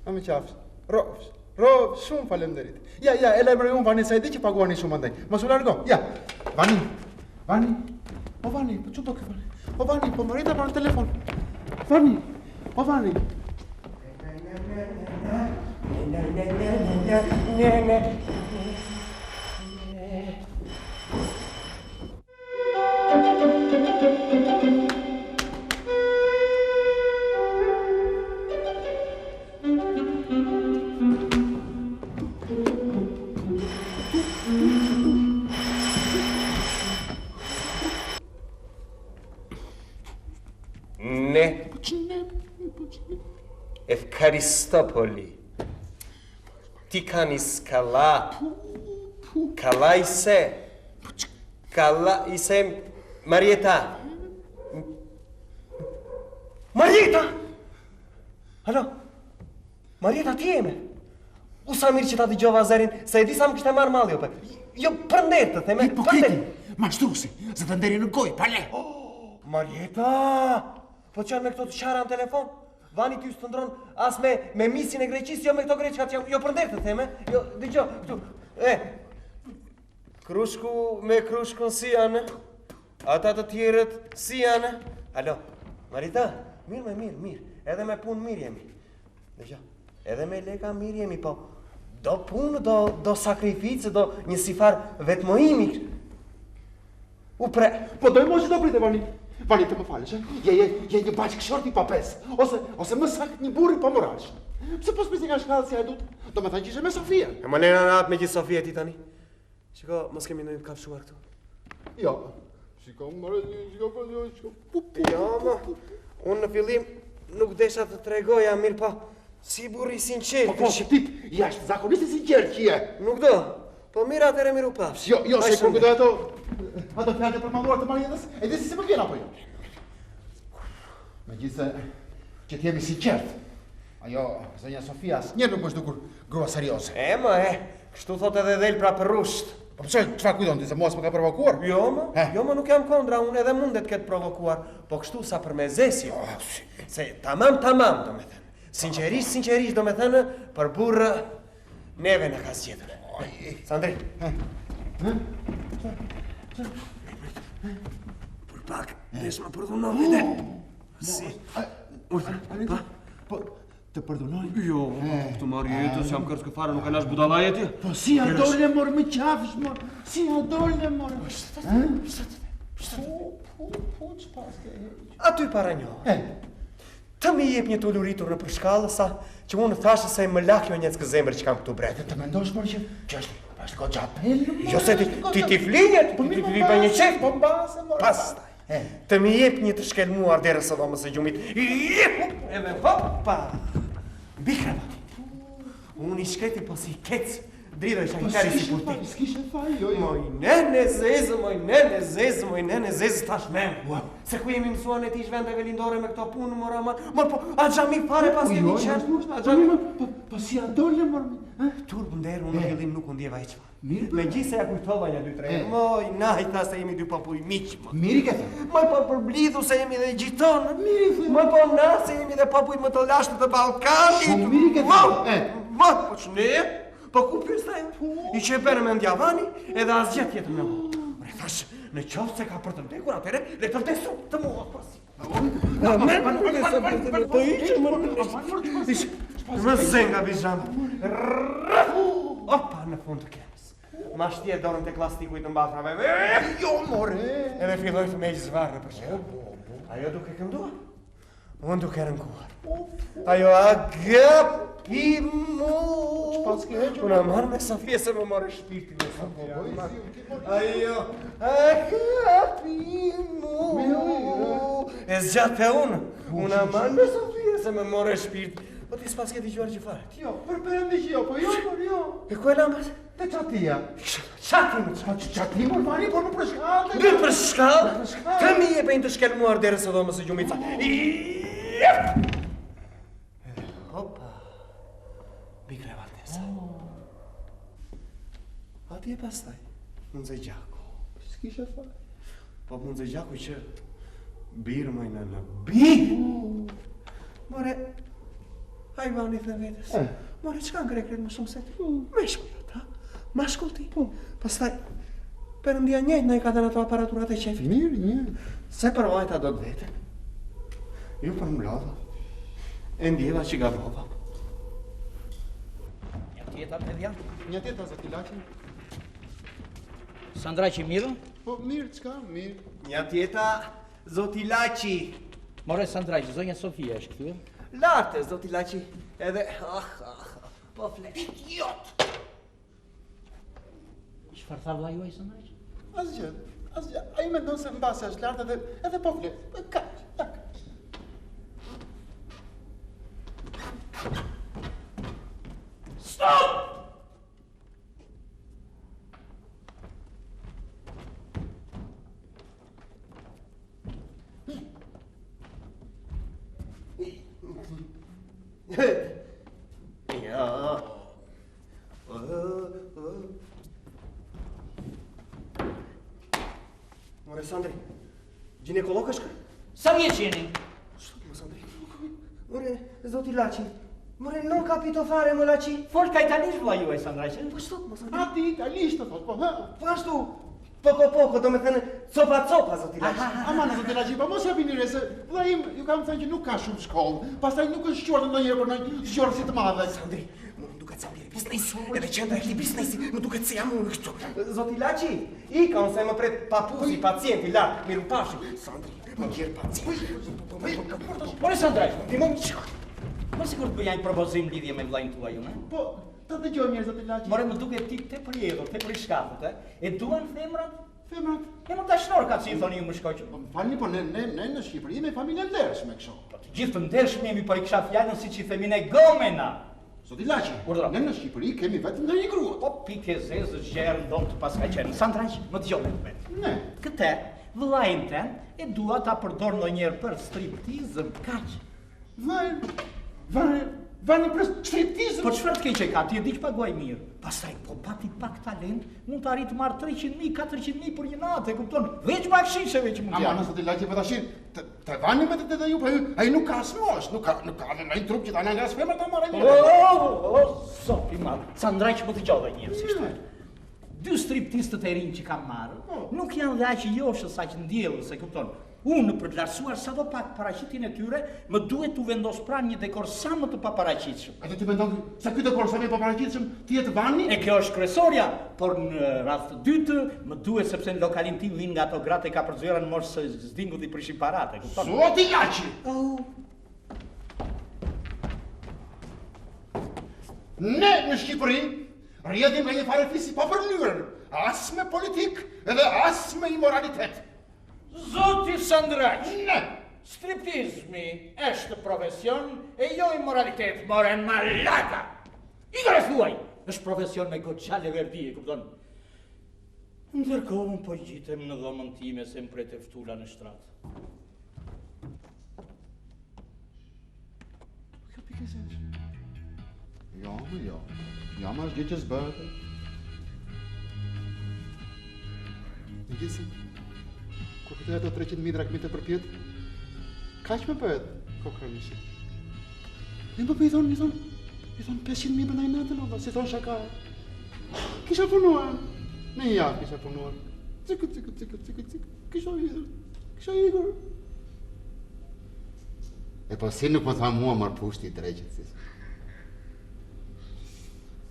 A me qafës. Ro, shumë falemderit. Ja, e lajmërej unë Vani, sa e di që paguani shumë andaj. Mos u largo. Ja, Vani. Po Vani, po që do ke Vani? Po Vani, po Marita për në telefon. Vani. Efkaristopoli. Ti kanis kala ise Marieta. Alo, Marieta ti jeme? U sa mirë që ta dëgjova zërin, se e di sa më kishte marrë malli ope. Jo, përndet të theme, Hipokrit, mashtrusi, se të nderi në goj, pale. Marieta, po që janë me këto të qara në telefon? Vani ty së të ndronë as me misin e Greqis, jo me këto greqka që janë, jo përndet të theme, jo, dëgjo, këtu, krushku me krushkun si janë, ata të tjerët si janë. Alo, Marita, mirë, edhe me punë mirë jemi. Dëgjo, edhe me leka mirë jemi, po, do punë, do sakrificë, do një sifar vetmojimi. U pre. Po dojmë o që do prite, Vani të më falësh, je një bashkë shorti pa pes, ose më sakt një burri pa moralsh. Pse po s'pisi nga shkallë si hajdut, do me thënë që ishe me Sofia. E më lena në atë me gjithë Sofia ti tani. Shiko, mos kemi në një të kafshuar këtu. Jo, shiko, Jo, ma, unë në fillim nuk desha të tregoja mirë, po, si burri sinqer. Po, tip, jashtë zakonisht i sinqer që je. Nuk do, po mirë atëre miru pafsh. Jo, se kur këtë ato fjallë të përmanduar të Marietës, e di si më vjen apo jo. Me gjithë që t'jemi sinqert. Ajo, zënja Sofia, njerë nuk është dukur grua serioze. Kështu thot edhe dhejl pra për rusht. Po çfarë kujdon ti, se mos më ka provokuar? Jo, ma nuk jam kondra, unë edhe mundet këtë provokuar, po kështu sa për me zesi. Se tamam, do me thënë. Sinqerisht, do me thënë, për burrë neve në ka zgjedhur. Sandri. Për pak, desh më përdunoj dhe. Si? Po, të përdunoj? Jo, këtë Marietës, jam kërës këfare, nuk e lash budalaje ti? Po, si a dole mor, më qafsh mor, si a dole mor. Po, që pas ke heq? Aty para njohë. Të mi jep një tulluritur në përshkallë, sa që unë thashë se më lakjo njëcë zemër që kam këtu brete. Të mendosh mor që është ko gjapel? Jo se ti flinjet, ti për një qef. Po mbase mor. Pastaj, të mi jep një të shkelmuar dere së dhomës e gjumit. Edhe hoppa! Bikra, unë i shkreti po si kecë. Dridoj shajtari si kur ti. S'kishe faj, jo. Moj nene zezë, moj nene zezë, tash me. Se ku jemi mësuan e ti zhvendeve lindore me këto punë, mora ma. Mor, po, a gjami pare pas kemi qenë. A gjami. Po si a dole, mor. Turp nderë, unë në fillim nuk ndjeva i qëma. Mirë, Me gjithë se ja kujtova një 2-3. Moj, najta se jemi dy papuj miqë, mo. Mirë ke thë. Moj, po përblidhu se jemi dhe gjitonë. Moj, po na se jemi dhe papuj më të lashtë të Balkanit. Shumë mirë ke thë. Moj, po që ne? Po ku pjestaj? I që e bere me ndjavani edhe asgjë tjetër me mu. Bre, thash, në qoftë se ka për të vdekur atere, le të vdesu të mua pasi. Më zenga bizham. Opa, në fund të kemës. Ma shtje dorën të klastikujt në mbatrave. Jo, more. Edhe filloj të me i zvarë për shemë. Ajo duke këndua, unë duke rënkuar. Ajo agapi mu. Unë marrë me Sofie se më morë shpirtin e Sofie. Ajo agapi mu. E zgjatë e unë marrë me Sofie se më morë shpirtin. Po ti s'pas ke dëgjuar që fare? Jo, për përëndi që jo, po jo, por jo. E ku e lambas? Te qatia. Qati më Qati më fani, por në për shkallë. Në për shkallë? Të mi e pejnë të shkelmuar dere së dhomës e gjumica. Hopa. Bikre Valtesa. Ati e pastaj. Munze Gjaku. S'kishe faj. Po Munze Gjaku që birë mojnë në birë. More, hajvani të vetës. More, qka në grekret më shumë se ti? Meshkullat, ha? Mashkullti. Pastaj, përëndia njëjtë në i ka dhe në të aparaturat e qefit. Mirë. Se përvojta do të vete. Ju për mlodha. E ndjeva që gabrova. Një tjeta, pedja? Një tjeta, Zotilaqi. Sandraqi mirë? Po, mirë, qka, mirë. Një tjeta, Zotilaqi. More Sandraqi, zonja Sofia është këtu. Larte, Zotilaqi. Edhe, po flet. Idiot! Çfarë tha vlla juaj Sandraqi? Asgjë. Ai mendon se mbasi është lartë edhe po flet. Kaq. Stop! Ja. More Sandri, ginekolog është kë? Sa vjeç jeni? Më Sandri. More, Zotilaqi. More, non capito fare, më Laci. Fol kajtalisht vlla juaj Sandraqi. Po ç'thot, më Sandri? Ati italisht të thot, po, ha. Po ashtu, poko, do me thënë, copa, Zotilaqi. Ama në Zotilaqi, po mos ja vini re, se vlla im ju kam thënë që nuk ka shumë shkollë. Pastaj nuk është shquartë ndonjëherë për ndonjë zgjorë si të madhe. Sandri, më duket se mbiri biznesi, edhe qendra e këtij biznesi, më duket se jam unë kështu. Zotilaqi, ika unë se më pret papuzi, pacienti, lart, miru pashim. Sandri, më gjerë pacienti. More Sandraqi, ti më çka? Po sigurt bëja një propozim lidhje me vllain tuaj unë. Po, të dëgjoj mirë Zotilaqi. More më duket ti tepër i edhur, tepër i shkafut, e duan femrat? Femrat. E më dashnor ka si i thoni ju më shkoq. Po më falni, po ne në Shqipëri me familje ndershme kështu. Po të gjithë të ndershëm jemi, po i kisha fjalën siç i themi ne gomena. Zotilaqi, Urdhëro. ne në Shqipëri kemi vetëm ndonjë grua. Po pikë zezë gjerë ndonë të paska qenë. Sandraqi, më dëgjoj me vetë. Ne. Këtë, vëllain ten, e dua ta përdor ndonjëherë për striptizëm, kaq. Vani për striptizëm. Po çfarë të keq e ka? Ti e di që paguaj mirë. Pastaj po pati pak talent, mund të arrit të marr 300.000, 400.000 për një natë, e kupton? Veç bakshisheve që mund Ama t'jap. në Zotilaqi, po tash të vani me të dhe ju, po ai nuk ka smosh, nuk ka në trup që ta nga as femra ta marrë një. Zopi madh. Sandraqi më dëgjove njerëzisht. Dy striptistët e rinj që kam marrë, nuk janë dhe aq joshës sa që ndjellës, e kupton? Unë për të lartësuar sado pak paraqitjen e tyre, më duhet t'u vendos pranë një dekor sa më të paparaqitshëm. Atë ti mendon se ky dekor sa më paparaqitshëm ti jetë vani? E kjo është kryesorja, por në rast të dytë më duhet sepse në lokalin tim vinë nga ato gratë e kapërzyera në moshë se zdingut i prishin parate, kupton? Zotilaqi. Ne në Shqipëri rrjedhim nga një farë fisi pa përlyrën, as me politik edhe as me imoralitet. Zoti Sandraqi, Ne. striptizmi është profesion e jo imoralitet, more malaka. I gre thuaj, është profesion me goxhale verdi, e kupton? Ndërkohë unë po gjitem në dhomën time se më pret e ftula në shtrat. Kjo pikë e zesh. Jo. Ja, ma është gjë që s'bëhet. Në gjithësi, kur këtë ato 300.000 drakmite për pjetë, kaq më bëhet kokramisi. Në më i thonë 500.000 për najnatën, ova, si thonë shaka. Kisha punuar. Në një javë kisha punuar. Cikë. Kisha ikur. E po si nuk më tha mua marë pushti I dreqet, si.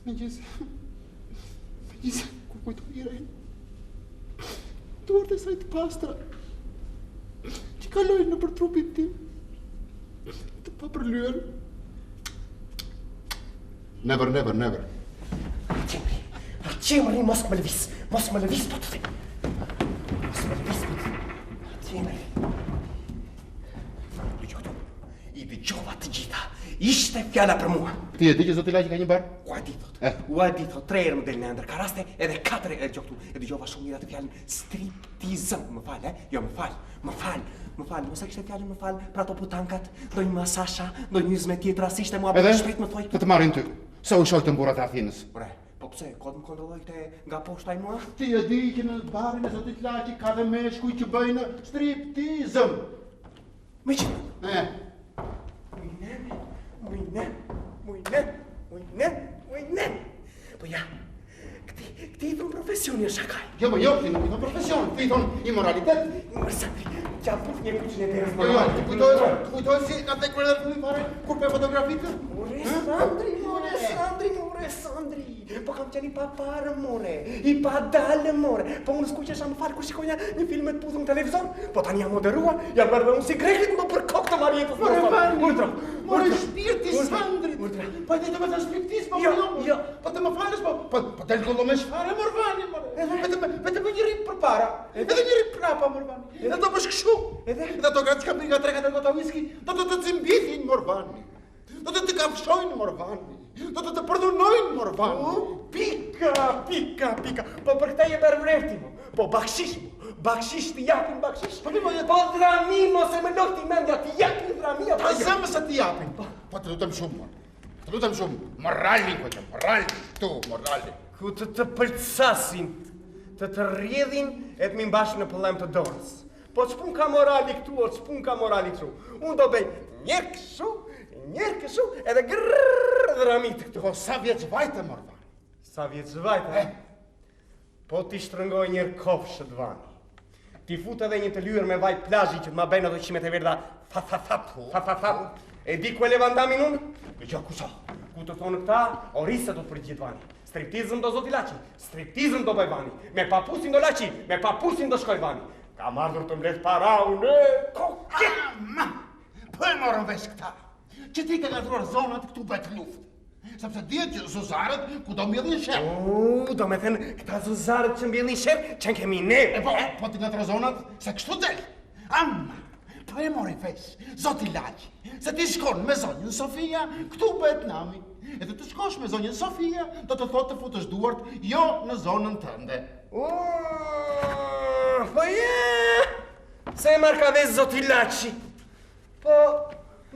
Me gjithë, kur kujtu Iren, duart e saj të pastra, që kalojnë në për trupin tim, të papërlyer. Never. Arqemëri, mos më lëvis, po të the. Arqemëri. I dëgjova të gjitha, ishte fjala për mua. Ti e di që zoti Laqi ka një bar? Ua di thot, 3 herë më del në ndër karaste, edhe 4 herë gjoktu. E dëgjova shumë mirë atë fjalën striptizëm, më fal, Jo, më fal. Mos e kishte fjalën më fal, për ato putankat, ndonjë masasha, ndonjë nyzme tjetra, si ishte mua për shpejt më thoj. Të marrin ty. Se u shoh të mburrat e Athinës. Ore, po pse, kod më kontrolloj këte nga poshta I mua? Ti e di që në barin e zotit Laqi ka dhe meshkuj që bëjnë striptizëm. Me që? Mujnen. Po ja, këti I thon profesioni është shakaj. Jo, ti nuk I thon profesion, ti I thon imoralitet. Qa puf një kuqin e terës Jo, të kujtoj si nga te kërë dhe të pare, kur për fotografikë? Sandri, po kam qenë I pa parë, I pa dalë, po unë s'kuqesha më falë kur shikoja një film të pudhë në televizor, po tani jam moderua, jam bërë dhe unë si greklit më për kokë të Marietës. More shpirti Sandrit, po e të me të striptiz, po të më falës, po të lëgullo me shfare, Morvani, vete me një rip për para, edhe një rip prapa, Morvani, edhe të bëshkëshu, edhe to ka që ka nga 3-4 gota whisky, do të cimbithin, Morvani, do të kafshojnë, Morvani, do të përdunojnë, Morvani. Pika, po për këta je bërë vrefti, po bakshish të japin bakshish, po drami, mos e me lokti mendja, të japin drami, Pa zemë se të japin, po të lutem shumë, morali, morali. Ku të përcasin, të rjedhin e të mi mbashë në pëllem të dorës. Po ç'pun ka morali këtu, o ç'pun ka morali këtu. Unë do bëj njerë këshu, edhe grrrr dramit këtu. Po sa vjeç vajte, Morvani? Sa vjeç vajte? Po ti shtrëngoj njerë kofshët vani. Ti fut edhe një të lyër me vaj plazhi që t'ma bëjnë ato qimet e verda fap. E di ku e levandamin unë? Gjo, kusha. Ku të thonë këta, orise do të përgjit vani. Striptizëm do zoti Laqi, striptizëm do bëj vani. Me papusin do Laqi, me papusin do shkoj vani. Ka marrë të mbledh para unë, koket! Po e morën vesh këta, që ti ka gatruar zonat këtu bëjt luft. Sepse dihet që zuzarët ku do mbjellin shërë. Do me thënë, këta zuzarët që mbjellin shërë, që në kemi ne. Po ti gatruar zonat, se kështu del. Po e mori vesh, zoti Laqi, se ti shkon me zonjën Sofia, këtu bëhet nami. Edhe të shkosh me zonjën Sofia, do të thotë të futësh duart, jo në zonën tënde. Po se e marrë ka dhe zoti Laqi. Po,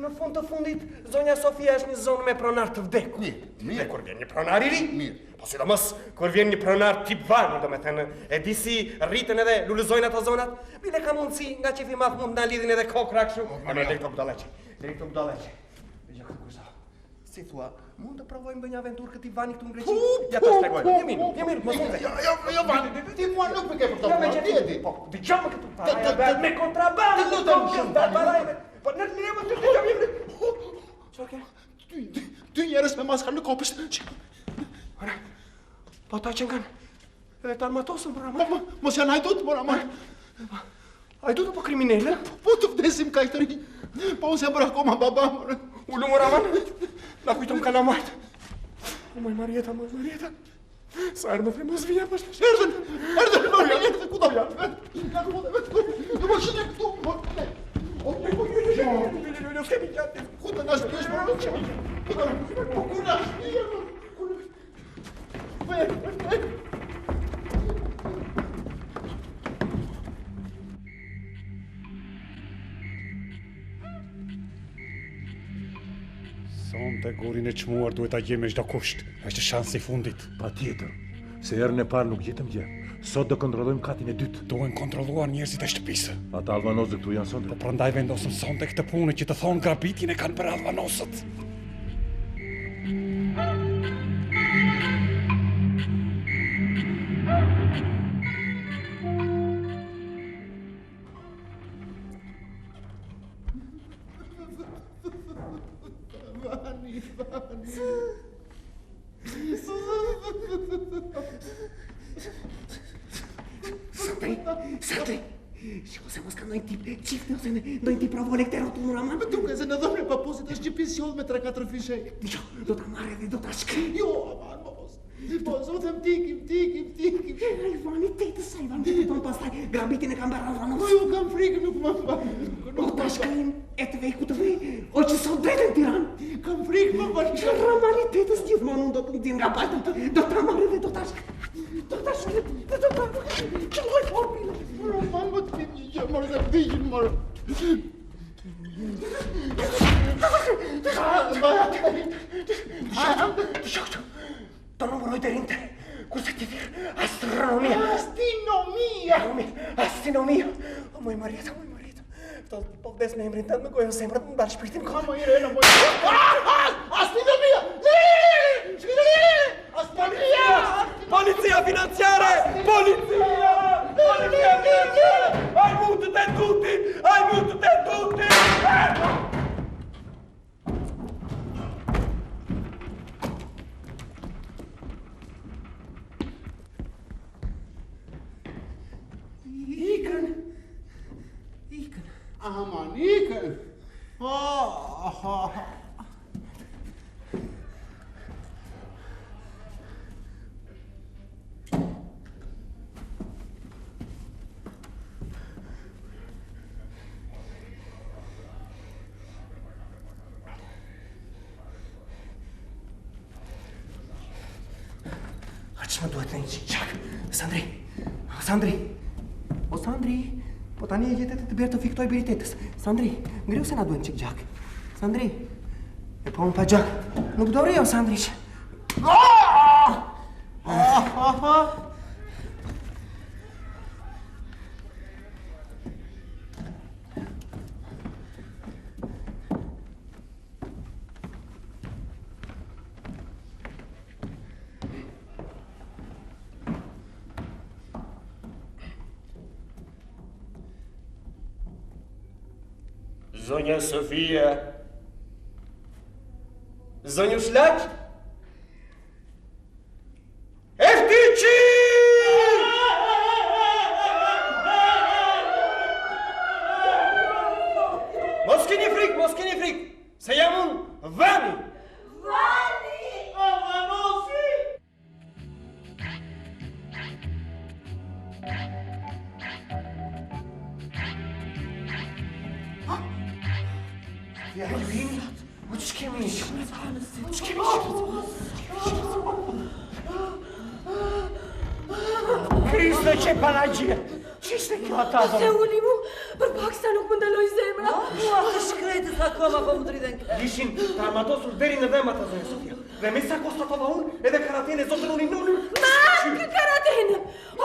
në fund të fundit, zonja Sofia është një zonë me pronar të vdeku. Mirë. Dhe kur vjen një pronar I ri, Mirë. Po sidomos, kur vjen një pronar tip vani, do me thënë, e di si rritën edhe lullëzojnë ato zonat, bile ka mundësi nga që fi math mund nga lidhin edhe kokra këshu. E me lejtë të budaleqe. Dhe gjë këtë si thua, mund të provojmë ndonjë aventurë këtij vani këtu në Greqi? Ja ta shpjegoj. Je mirë, mos mund. Jo, vani, ti mua nuk më ke për to. Ti e di. Po, dëgjoj këtë para. Me kontrabandë. Të lutem shumë. Po në lemo të dëgjoj. Çfarë ke? Dy njerëz me maska në kopës. Ora. Po ta që kanë. Edhe ta armatosën për ama. Mos janë hajdut, por ama. Hajdut apo kriminele? Po të vdesim kajtëri. Po unë se bërë akoma baba. Ullu më raman. Na kujtëm kalamajt. Moj Marieta. Sa erdhën dhe mos vija pas tash. Erdhën, ku do janë? Du më shënë këtu. Jo, s'kemi gjatë. Ku të nga shpjesh për në qëmi? Po ku nga shpjesh? Sonte gorin e çmuar duhet ta gjejmë çdo kusht. Është shansi i fundit. Patjetër. Se herën e parë nuk gjetëm gjë. Sot do kontrollojmë katin e dytë. Duhen kontrolluar njerëzit e shtëpisë. Ata albanosët këtu janë sonte. Po prandaj vendosëm sonte këtë punë që të thonë grabitin e kanë për albanosët. Sandri, shikosemos ka ndonjë tip çift ose ndonjë tip provo elektro tu Muraman. Më duket se në dhomën e papusit është një pisjoll me 3-4 fishej. Jo, do ta marrë dhe do ta shkrim. Jo, aman, mos. Po, zotem tikim. Alvani tetë sa i vëmë ton pastaj grabitin e kam bërë Alvano. Po ju kam frikë, nuk më fa. Nuk ta shkrim e të vej ku të vej. O që sot drejtën Tiranë. Kam frikë, më bërë. Që ramanitetës gjithmonë unë do të ndin nga balta. Do ta marrë dhe do ta shkrim. Do ta shkrim. Do ta marrë. Që lloj formile. Roman, më të kemë një gjë, mërë dhe vijin, mërë. Të numëroj të rinte, kurse ti virë astronomia. Astronomia. O, moj Marieta. Po vdes me emrin tënë, më gojën semrat, më barë shpirtin ka. Më Irena, moj. Astronomia! Astronomia! Polizia finanziare! Polizia! Ai multe tutti! Ikën. Aman, ikën. Që më duhet në një qak? Sandri! O Sandri, po tani e jetet të berë të fiktoj beritetës. Sandri, ngriu se na duhet qik gjak. Sandri, e po unë pa gjak. Nuk do rrio, Sandri. Zonja Sofia. Zonju Shlaq? Eftiqi! Mos keni frik, se jam unë, Vani! Ja, Jurina, o që kemi ishë? Kristo që panagjia! Që ishte kjo ata? Se uli mu, për pak sa nuk më ndaloj zemra. Ua, të shkretës akoma po më dridhen këtë. Ishin të armatosur deri në dhemat të Zonja Sofia. Dhe me sa konstatova unë, edhe karatene zotën unë i nëllë. Kë karatene! O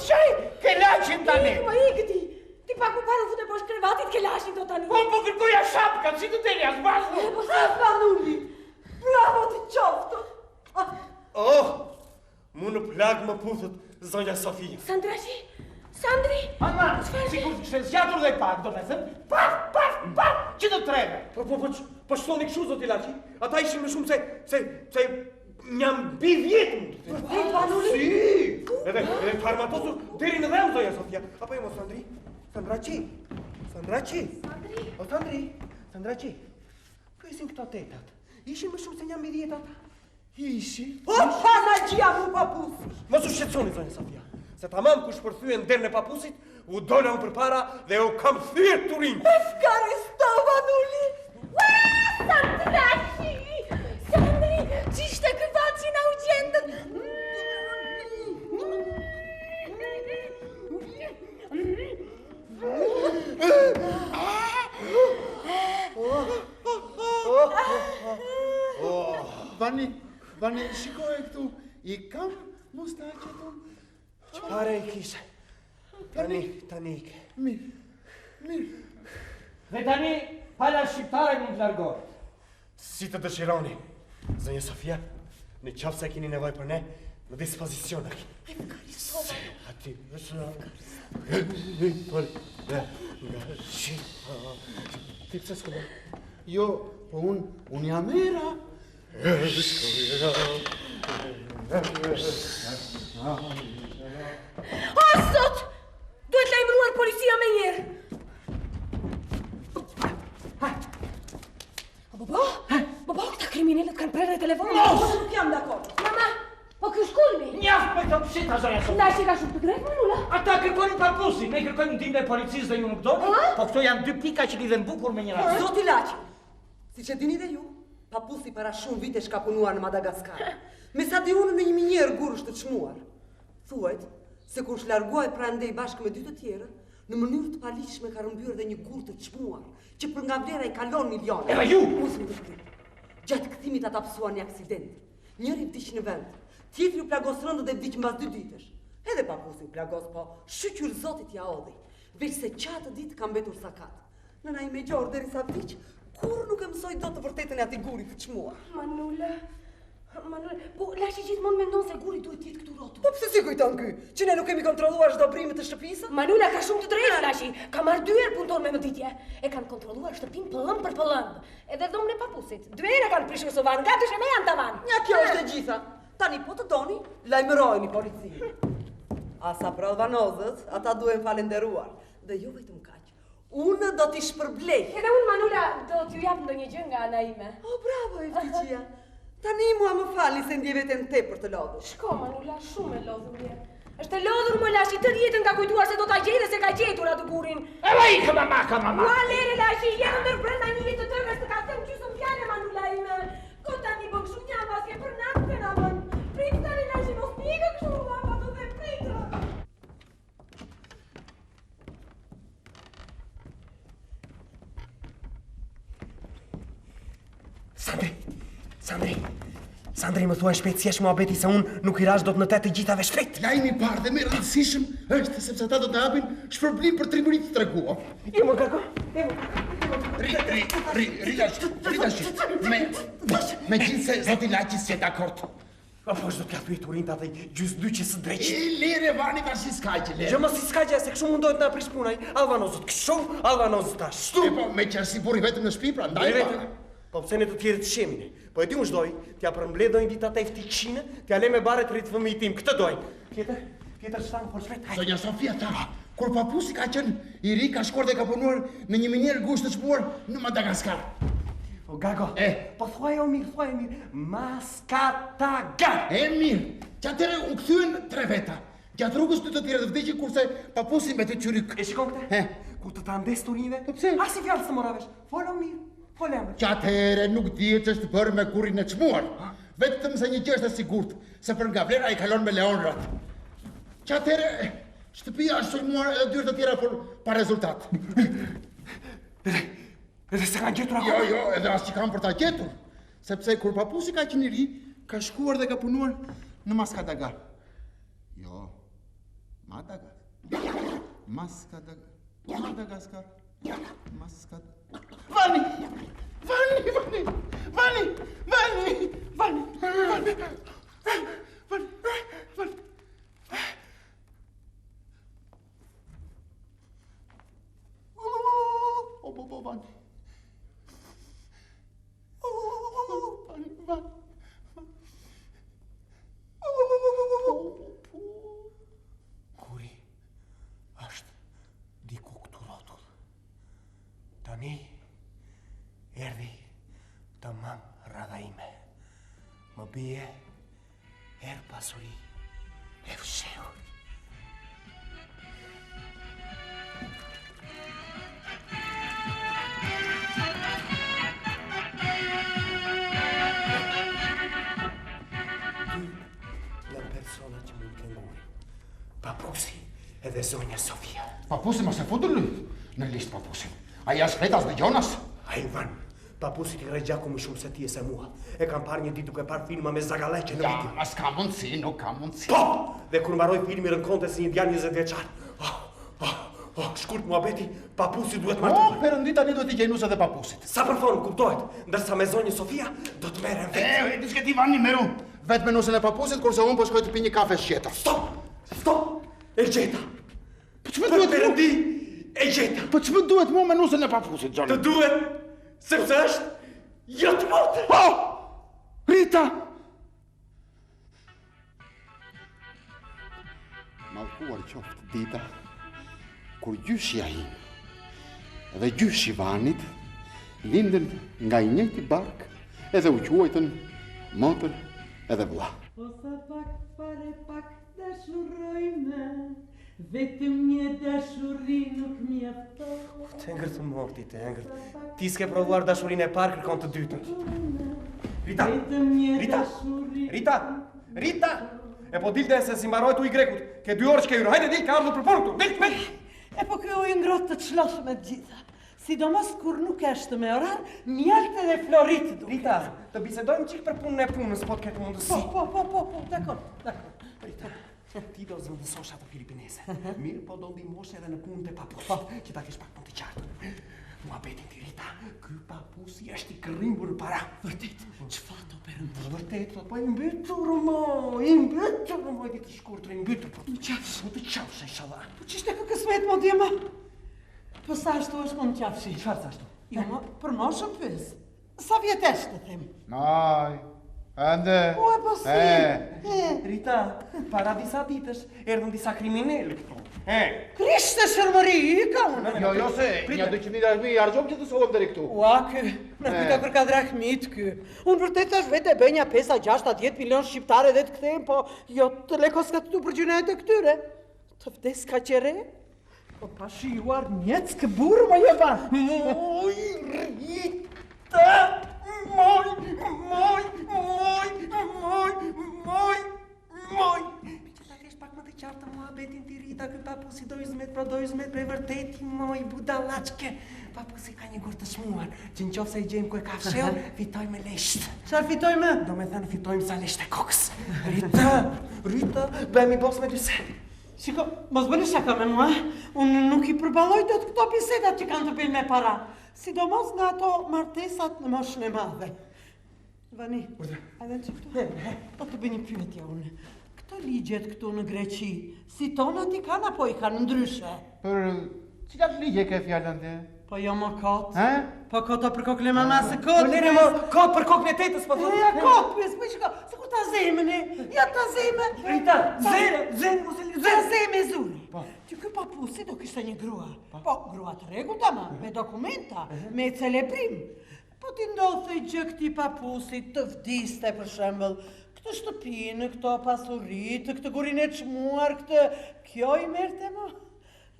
shaj, ke laqin tani! Ma i këti! Ti pak më parë fute poshtë krevatit ke lashin do tani. Po kërkoja shapka, si të telja zbashku! Po se Vanulli! Bravo të qoftë! Oh, mu në plagë më puthët, Zonja Sofia. Sandri! Ama, sikur të kështë zgjatur dhe pak, do me thëmë, paf, që të treve. Po shtoni këshu, zoti Laqi, ata ishin më shumë se njam bi vjetë mund të të. Vanulli? Si, edhe të armatosur deri në dhemë, Zonja Sofia. Apo e mo, Sandri? Sandraqi? O Sandraqi, ku isin këto tetat? Ishin më shumë se njam bi vjetë ata? Ishin? O, panagjia mu papusi! Mos u shqetsoni, Zonja Sofia, se tamam ku shpërthyen derën e papusit, u dola unë përpara dhe u kam thyrë turin. Efkaristo, Vanulli! Sandraqi! Sandri, qishte këta që na u Vani, shikoj këtu. I kam mustaqe tu. Çfarë e kishe? Tani ike. Mirë. Dhe tani, pala shqiptare mund të largohet. Si të dëshironi, zënje Sofia, në qafë se kini nevoj për ne, në dispozicion e kini. Ati, ti pëse s'ko bërë? Jo, po unë jam era. O, sot! Duhet lajmëruar policia me njerë. Baba, këta kriminellet kanë prerë e telefonin. Nuk jam dakord. Mama, po kjo shkulmi. Njaf me të pëshita, zonja Sofia. Nda që ka shumë të drejt, Manula. Ata kërkojnë papusin, ne kërkojnë ndihmën e policisë dhe ju nuk doni, po këto janë 2 pika që lidhen bukur me njëra tjetrën. Zoti Laçi, siç e dini dhe ju, papusi para shumë vitesh ka punuar në Madagaskar. Me sa di unë në një minjer gurësh të çmuar. Thuajt se kur shlarguaj prandej bashkë me 2 të tjerë, në mënyrë të paligjshme ka rëmbyer dhe një gur të çmuar, që për nga vlera I kalon milione. Era ju! Mos më të Gjatë kthimit ata psuan një aksident. Njëri vdiq në vend, tjetri u plagos rëndë dhe vdiq mbas 2 ditësh. Edhe papusi u plagos, po shqyr Zotit ja odhi. Veç se qatë ditë ka mbetur sakat. Nëna ime gjorë derisa vdiq, kur nuk e mësoj do të vërtetën e atij guri të çmuar. Manula, po Laçi gjithmonë mendon se guri duhet të jetë këtu rrotull. Po pse si kujton ky? Që ne nuk kemi kontrolluar çdo brimë të shtëpisë? Manula ka shumë të drejtë Laçi. Ka marrë 2 herë punton me mëditje. E kanë kontrolluar shtëpinë pëllëm për pëllëm. Edhe dhomën e papusit. 2 herë kanë prishur sovan, gati që me janë tavan. Ja kjo është e gjitha. Tani po të doni, lajmërojeni policinë. Asa prodvanozët, ata duhen falenderuar. Dhe jo vetëm kaq. Unë do t'i shpërblej. Edhe unë Manula do t'ju jap ndonjë gjë nga ana ime. Oh, bravo Eftiqia. Tani mua më falni se ndje veten tepër të lodhur. Shko Manula, shumë e lodhur je. Është e lodhur më Laçi, tërë jetën ka kujtuar se do ta gjej dhe se ka gjetur atë gurin. E vaj, ka mama. Ua lere Laçi, jetë ndër brenda një jetë të tërës të ka thënë gjysmë fjalë Manula ime. Ko tani bën kështu një avaske për natë fenomen. Prit tani Laçi mos pikë kështu, mama do të pritë. Sandri më thua shpejt si është muhabeti se unë nuk I rash do të në tetë të gjithave shpejt. Lajmi I parë dhe më rëndësishëm është sepse ata do të hapin shpërblim për trimërit të treguar. Imo kako. Ritash. Me gjithë se zoti Laçi s'e dakord. Po është do t'ja pyet urinta dhe gjys 2 që së dreqit. Lere vani tash I skaqe lere. Gjë mos I skaqe se kështu mundohet na prish punaj. Alvanozët kështu, alvanozët ashtu. Po me qenë si burri vetëm në shtëpi pra ndaj pa. Po pse ne të tjerët shemin. Po e di unë ç'doj, t'ja përmbledojnë ditë atë Eftiqinë, t'ja le me bare të rrit fëmijë tim. Këtë doj. Tjetër çfarë por shpejt. Zonja Sofia tha, kur papusi ka qenë I ri ka shkuar dhe ka punuar në një minjer gusht të çmuar në Madagaskar. O Gago, po thuaj o mirë, Maskataga. E mirë, që atëre unë kthyen 3 veta. Gjatë rrugës të tjerë të vdeqin kurse papusi mbeti qyryk. E shikon këtë? Kur të ta ndes turive? Po pse? As I fjalë të moravesh. Folo mirë. Që atëre nuk dihet ç'është bërë me gurin e çmuar. Vetëm se një gjë është e sigurt, se për nga vlera I kalon me leonrat. Që atëre shtëpia është sulmuar edhe 2 të tjera por pa rezultat. Edhe se kanë gjetur akoma? Jo, edhe as që kanë për ta gjetur. Sepse kur papusi ka qenë I ri, ka shkuar dhe ka punuar në Maskatagar. Jo, Madagaskar. Vani! Guri është diku këtu rrotull. Tani erdhi tamam rradha ime. Më bie pasuri e fshehur. Persona që mund të nguri. Papusi edhe zonja Sofia. Papusi mos e futur në listë papusin. Ai as fletas dhe Jonas. Ai van, Papusi ti rregjaku më shumë se ti e se mua. E kam parë një ditë duke parë filma me zagaleqe në video. Ja, s'ka mundsi, nuk ka mundsi. Po! Dhe kur mbaroi filmi rënkonte si një djalë 20 vjeçar. Shkurt muhabeti, Papusi duhet martuar. Perëndi tani duhet i gjej nusat e Papusit. Sa për fond kuptohet, ndërsa me zonjë Sofia do të merrem vetë. Diçka ti vani meru. Vetëm me nusën e Papusit kurse unë po shkoj të pi një kafe shqetër. Stop! E gjeta. Po ç'më duhet perëndi? E gjeta. Po ç'më duhet mua me nusën e Papusit, Xhoni? Të duhet, sepse është jotë motë. Po! Rita! Mallkuar qoftë dita kur gjyshja im dhe gjyshi Vanit lindën nga i njëjti bark edhe u quajtën motër edhe vlla. Po sa pak pare pak dashurojme, vetëm një dashuri nuk mjafton. Tengër të morti, tengër. Ti s'ke provuar dashurinë e parë, kërkon të dytën. Rita! Rita! Rita! E po dilte se si mbaroj tu i grekut. Ke 2 orë që ke hyrë. Hajde dil, ka ardhur për punë këtu. Dil. E po kjo ujë ngrohtë të çlosh me të gjitha. Sidomos kur nuk është me orar, mjalt edhe florit duke. Rita, të bisedojmë çik për punën e punës, po të ketë mundësi. Po, dakor. Rita, ti do zëvendësosh atë filipinese. Mirë, po do ndihmosh edhe në punën e Papusit, që ta kesh pak më të qartë. Muhabetin ti, Rita, ky Papusi është i kërrimbur para. Vërtet, çfarë do perëndi? Vërtet, po i mbytur mo, ditë shkurtër, i mbytur. Po të qafsh, inshallah. Po ç'ishte kë kësmet mo djema? Po sa ashtu është mund qafshi? Çfarë thashtu? Jo, për moshën pyes. Sa vjetesh të them? Naj, ende. Po e po si? Rita, para disa ditësh erdhën disa kriminalë këtu. Krishte shërmëri, i ka unë. Jo, se një 200.000 drachmi i argjom që të solëm deri këtu. Ua, ky, në kujta për ka drachmit, ky. Unë vërtet është vete bënja 5-6-10 milion shqiptare dhe të kthejmë, po jo të lekos ka të tu për gjynet e këtyre. Të vdes ka qere? Po pa shijuar njec kë burë më jeban. Moj, Rita! Moj! Pak më të qartë muhabetin ti, Rita, ky Papusi do 20 për vërteti, moj budallaqke. Papusi ka një gur të shmuar, që në qofë se i gjejmë ku e ka fshel, fitojmë lesht. Çfarë fitojmë? Do me thënë fitojmë sa lesht e kokës. Rita, bëhemi bos me 2 sen. Shiko, mos bëni shaka me mua, unë nuk i përballoj dot këto bisedat që kanë të bëjnë me para. Sidomos nga ato martesat në moshën e madhe. Vani, edhe që këtu? Po të bëj një pyetje unë. Këto ligjet këtu në Greqi, si tonat i kanë apo i kanë ndryshe? Për cilat ligje ke fjallën te? Po jo më kot. Po koto për kokën e mamasë kot. Po lere më kot për kokën e tetës, po thonë. Ja kot, po shiko, se kur ta zemeni. Ja ta zeme. Rita, zeme zuri. Që ky Papusi do kishte një grua. Po, grua të rregullta ma, me dokumenta, me celebrim. Po ti ndodhte gjë këtij Papusit të vdiste për shembull. Këtë shtëpinë, këto pasurit, këtë gurin e çmuar, këtë... Kjo i merte mo?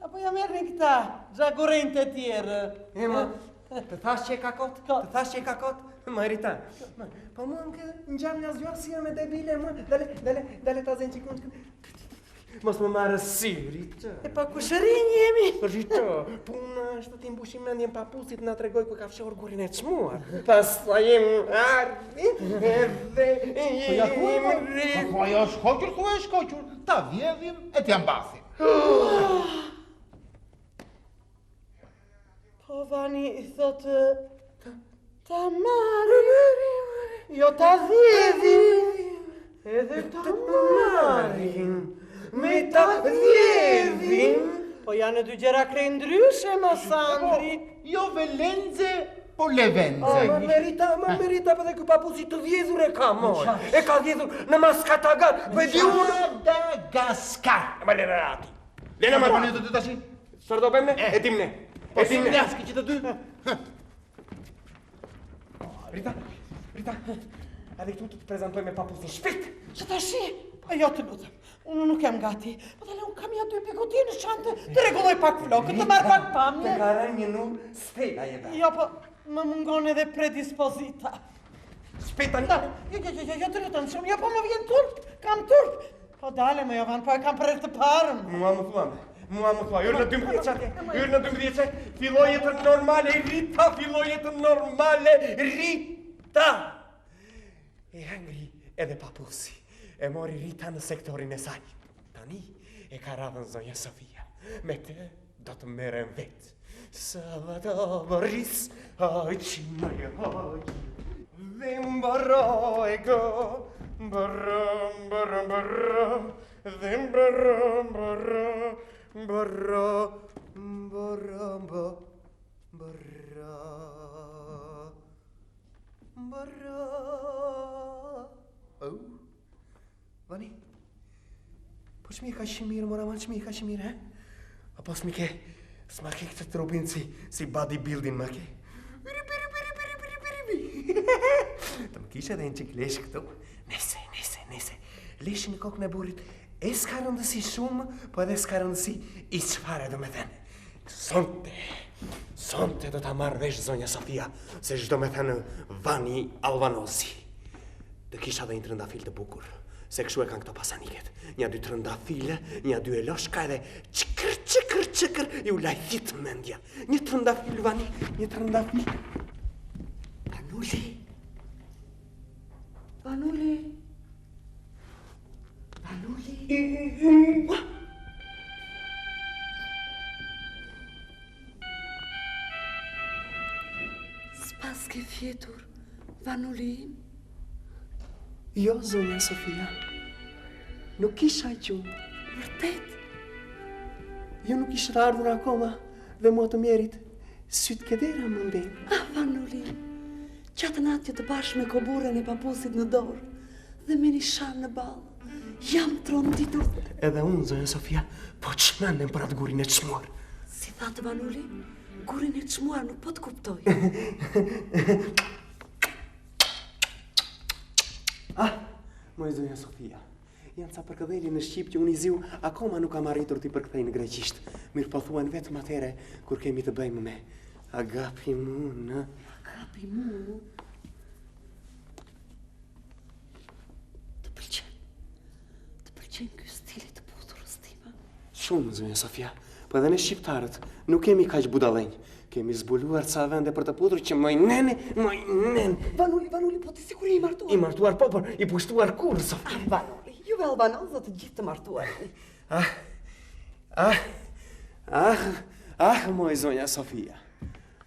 Apo ja merrin këta, xhagurin të tjerë? Ema, të thash që e ka kot? Të thash që e ka kot? Ma Rita, po mua më në gjallë nga zgjuar si me debile, mua, dale ta zenë që kënë. Mos më marrë si, Rita. E pa kushërin jemi. Rita, puna është të ti mbushim mendjen Papusit na tregoj ku ka fshehur gurin e çmuar. Pastaj jem ardhi edhe Po ajo shkoqur, ku e shkoqur? Ta vjedhim e t'ja mbathim. Po Vani i thotë ta marrim, jo ta vjedhim, edhe ta marrim. Me ta vjedhim. Po janë 2 gjëra krejt ndryshe, mo Sandri. Jo velenze, po levenze. Më merita, për dhe ky Papusi të vjedhur e ka, moj. E ka vjedhur në Maskatagar, po e di unë. Madagaskar. Ma lene rati. Lene ma rati. Të tashi. Çfarë do bëjmë ne? E dim ne. Po si mlaski që të dy. Rita, edhe këtu të prezantoj me Papusin shpit. Që tashi? Jo të lutem. Unë nuk jam gati. Po tale unë kam ja 2 pikuti në shantë, të rregulloj pak flokët, të marr pak pamje. Të ka një nur stela je da. Jo, po më mungon edhe predispozita. Shpeta një. Jo të lutem shumë. Jo, po më vjen turp. Kam turp. Po dale më Jovan, po e kam për të parën. Mua më thuam. Mua më thua, hyrë në 12 atje, hyrë në 12, filloj jetën normale, Rita, filloj jetën normale, Rita! E hangri edhe papusi, e mori Rita në sektorin e saj. Tani e ka radhën zonja Sofia, me te do të merrem vetë. Salvatore, ai çimaj, ai. Vem barro e go, barram, barram, barram. Vem barram, barram, barram, barram, barram, barram. Oh, vani. Po çmi ka shimir, mora man çmi ka shimir, he? Apo s'mi ke, s'ma ke këtë trupin si bodybuilding, ma ke? Të më kishe dhe në qik lesh këtu, nese. Leshi në kokën e burit, e s'ka rëndësi shumë, po edhe s'ka rëndësi i qëfare do me thënë. Sonte do t'a marrë vesh zonja Sofia, se shdo me thënë Vani Albanozi. Të kisha dhe një trëndafil të bukur, se këshu e kanë këto pasaniket. Nja 2 trëndafile, nja 2 eloshka edhe qëkër, ju lajthit mendja. Një trëndafil, Vani, një trëndafil. Vanuli. S'pas ke fjetur, Vanuli? Jo, zonja Sofia. Nuk isha i qumë. Vërtet? Jo nuk ishte ardhur akoma dhe mua të mjerit sytë kedera më mbejnë. Vanuli, qatë natje të bashkë me koburën e papusit në dorë dhe me një shanë në balë. Jam tronditur. Edhe unë, zonja Sofia, po qmendem për atë gurin e çmuar. Si thatë, Vanuli, gurin e çmuar nuk po të kuptoj. Moj zonja Sofia, janë ca përkëdheli në Shqip që unë i ziu akoma nuk kam arritur t'i përkthej në greqisht. Mirë po thuan vetëm atere kur kemi të bëjmë me agapimun. Agapimun? Të pëlqen ky stili të puturës time? Shumë, zonja Sofia, po edhe ne shqiptarët nuk kemi kaq budallenj. Kemi zbuluar ca vende për të putur që moj nene. Vanuli, po ti sigur i martuar? I martuar, po, i pushtuar kur, Sofia? Vanuli, juve albanozët të gjithë të martuar. Moj zonja Sofia.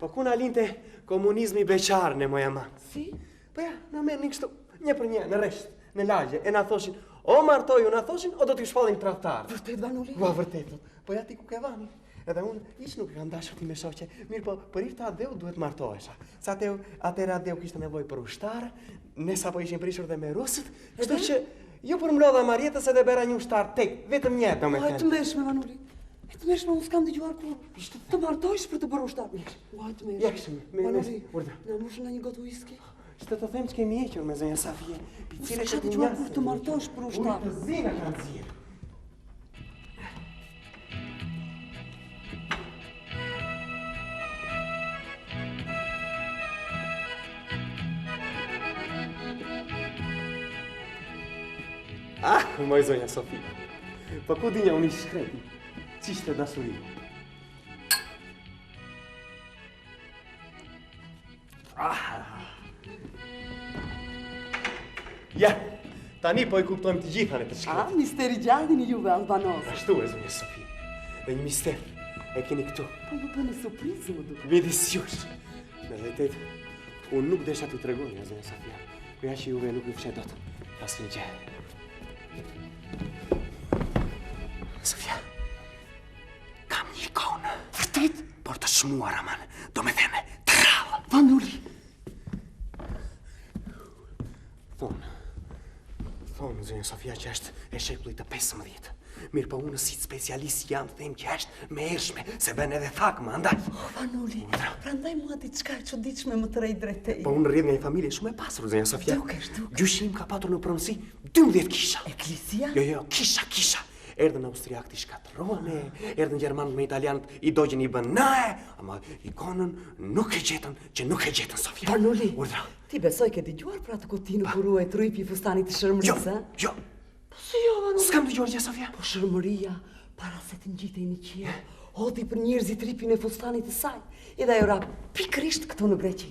Po ku na linte komunizmi beqar në moja ma? Si? Po ja, na merë një kështu, një për një, në resht, në lagje, e na thoshin, o martoju, na thoshin, o do t'ju shpallin tradhtar. Vërtet, Vanuli? Po, vërtet, po ja ti ku ke vani. Edhe unë ishë nuk kam dashur ti me shoqe, mirë po për irta adeu duhet martohesha. Sa atëra adeu kishte nevojë për ushtar, ne sa po ishin prishur dhe me rusët, kështu që ju për mlodha Marjetës edhe bera një ushtar tek, vetëm një do me thënë. Të mërshme, Vanuli, të mërshme, unë s'kam dëgjuar kur të martojsh për të bërë ushtar. Të mërshme, Vanuli, në mushën në një gotë whisky. Që të them që kemi equr me zonja Safie, picire që të dëgjuar kur të martojsh për ushtar. Unë të zina kanë zirë. Moj zonja Sofia, po ku dinja unë i shkreti, qishte dashuri. Ja, tani po i kuptojmë të gjitha në të shkreti. Misteri gjallin i juve albanozë. Ashtu e zonja Sofia, dhe një mister e keni këtu. Po më bëni surprizë më duke. Vidisjush. Në vërtet, unë nuk desha t'ju tregonja, zonja Sofia. Kuja që juve nuk ju fshet dot, asnjë gjë. Sofia, kam një ikonë. Vërtet? Por të shmuar, aman, do me theme, trallë. Vanuli. Thonë, zonja Sofia që është e shekullit të 15. Mirë po unë si specialist jam them që është me ershme, se bën edhe thak më andaj. Vanuli, prandaj mua diçka e çuditshme më tërrej drejtej. Po unë rrjedh nga një familje shumë e pasur, zonja Sofia. Dukesh. Gjyshim ka patur në pronësi 12 kisha. Eklizia? Jo, kisha. Erdhën austriakët i shkatrone, erdhën gjermanët me italianët i dogjën i bën nae, ama ikonën nuk e gjetën, Sofia. Vanuli, Urdhra. Ti besoj ke dëgjuar për atë kutinë ku ruaj trupi i fustanit të shërmërisë? Jo. Po si jo, Vanuli? S'kam dëgjuar gjë, Sofia. Po shërmëria, Para se të ngjitej në qiell, hodhi për njerëzit ripin e fustanit të saj, edhe ajo ra pikërisht këtu në Greqi.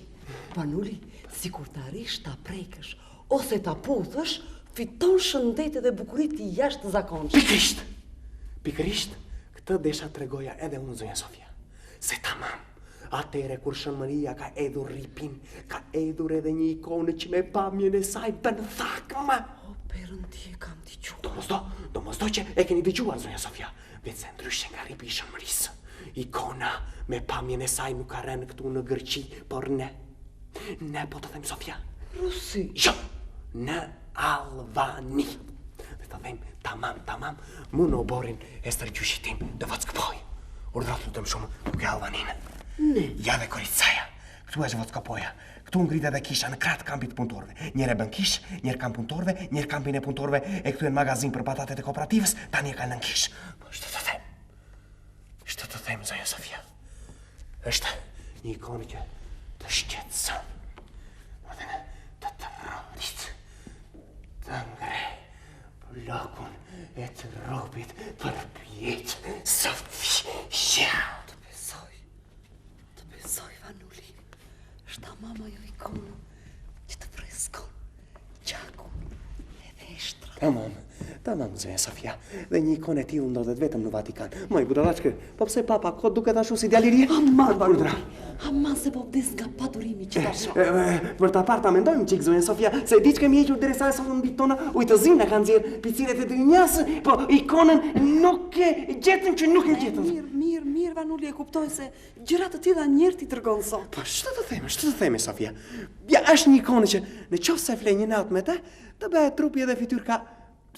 Vanuli, sikur të arrish ta prekësh ose ta puthësh, fiton shëndet dhe bukurit të jashtëzakonshme. Pikërisht, këtë desha tregoja edhe unë, zonja Sofia. Se tamam, atere kur Shënmëria ka edhur ripin, ka edhur edhe një ikonë që me pamjen e saj bën thakma. O, Perëndi, kam dëgjuar. Domosdo që e keni dëgjuar, zonja Sofia, vetë se ndryshe nga ripi i Shënmërisë. Ikona me pamjen e saj nuk ka rënë këtu në Gërqi, por ne po të them Sofia. Rusi? Jo, në Albani. Dhe të them tamam, mu në oborin e stërgjyshit tim dhe Vockëpoj. Urdhrat lutëm shumë nuk e Albaninë. Ne? Ja dhe Koricaja, këtu është Vockëpoja. Këtu ngrit edhe kisha në kratë kampit punëtorve. Njerë e bën kish, njerë kamp punëtorve, njerë kampin e punëtorve e këtu e në magazin për patatet e kooperativës, tani e ka nën kish. Po shtë të them, zonja Sofia. Është një ikonë që të shqetëson, të rrodit, të ngre blokun e të robit për pjetë, Sofia. Të besoj, Vanuli, është ta mama jo ikonë që të freskon gjakun edhe eshtrat. Tamam, zonja Sofia, dhe një ikonë e tillë ndodhet vetëm në Vatikan. Moj, budallachkë, po pse papa kot duket ashtu si djaliri? Aman, Vanuli, aman se po vdes nga padurimi që ta shoh. Për ta parë ta mendojmë çik, zonja Sofia, se diç kemi hequr derisa sa mbi tona ujtëzinë kanë nxjerr piciret e dynjas, po ikonën nuk e gjetëm që nuk e gjetëm. Mirë, Vanuli, e kuptoj se gjëra të tilla njerëz ti tregon sot. Po ç'të të themi, Sofia? Ja, është një ikonë që në qoftë se fle një natë me të bëhet trupi edhe fytyrka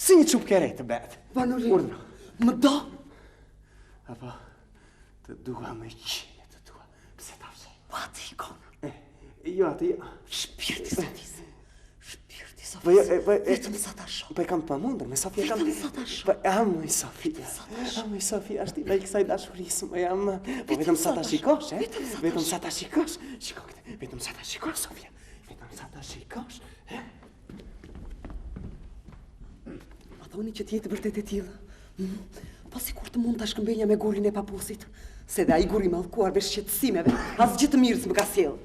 si një çupë kere të bëhet. Vanuli, më do? Apo të dua me qine të dua. Pse ta fshe? Po atë ikonë. Jo, atë Shpirti Sofis. Vetëm sa ta shoh. Po e kam pamundur, me Sofia kam. Vetëm sa ta shoh. Po amoj Sofia, është i lek kësaj dashurisë, më jam. Po vetëm sa ta shikosh, Vetëm sa ta shikosh. Shiko këtë. Vetëm sa ta shikosh, Sofia. Vetëm sa ta shikosh, Ma thoni që t'jetë vërtet e tillë. Po sikur të mund ta shkëmbejja me gulin e papusit, se dhe ai gur i mallkuar veç shqetësimeve, asgjë të mirë s'më ka sjell.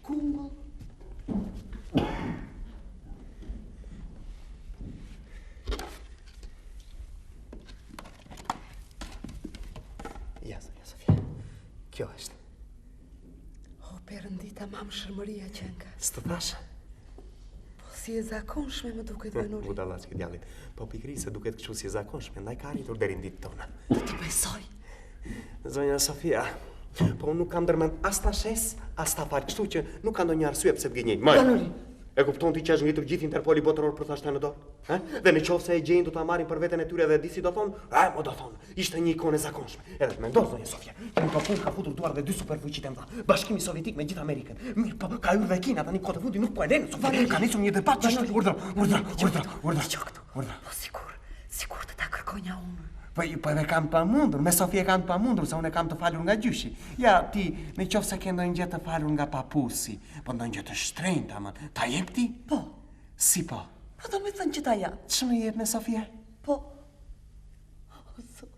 Kungull. Ja, zonja Sofia. Kjo është. O, Perëndi, tamam Shënmëria qenka. S'të thash? Po si e zakonshme më duket, Vanuli. Budallachkë djallit. Po pikërisht se duket kështu si e zakonshme, ndaj ka arritur deri në ditët tona. Të besoj. Zonja Sofia, po unë nuk kam ndërmend as ta shes, as ta fal, kështu që nuk ka ndonjë arsye pse të gënjej. Vanuli. E kupton ti që është ngritur gjithë Interpoli botëror për ta shtanë në dorë? Dhe në qoftë se e gjejnë do ta marrin për veten e tyre dhe di si do thonë, mo do thonë, ishte një ikonë e zakonshme. Edhe mendo, zonja Sofia, që në tokun ka futur duar dhe dy superfuqitë e mëdha, Bashkimi Sovjetik me gjithë Amerikën. Mirë, po ka hyrë dhe Kina tani kohë të fundit nuk po e lënë, Sofia. Ka nisur një debat që urdhra. Po sikur të ta kërkonja unë. Po edhe kam pamundur, me Sofia kam pamundur, se unë e kam të falur nga gjyshi. Ja, ti, në qoftë se ke ndonjë gjë të falur nga papusi, po ndonjë gjë të shtrenjtë, aman, ta jep ti? Po. Si po? Po do me thënë që ta jap. Ç'më jep me Sofia? Po. O, Zot.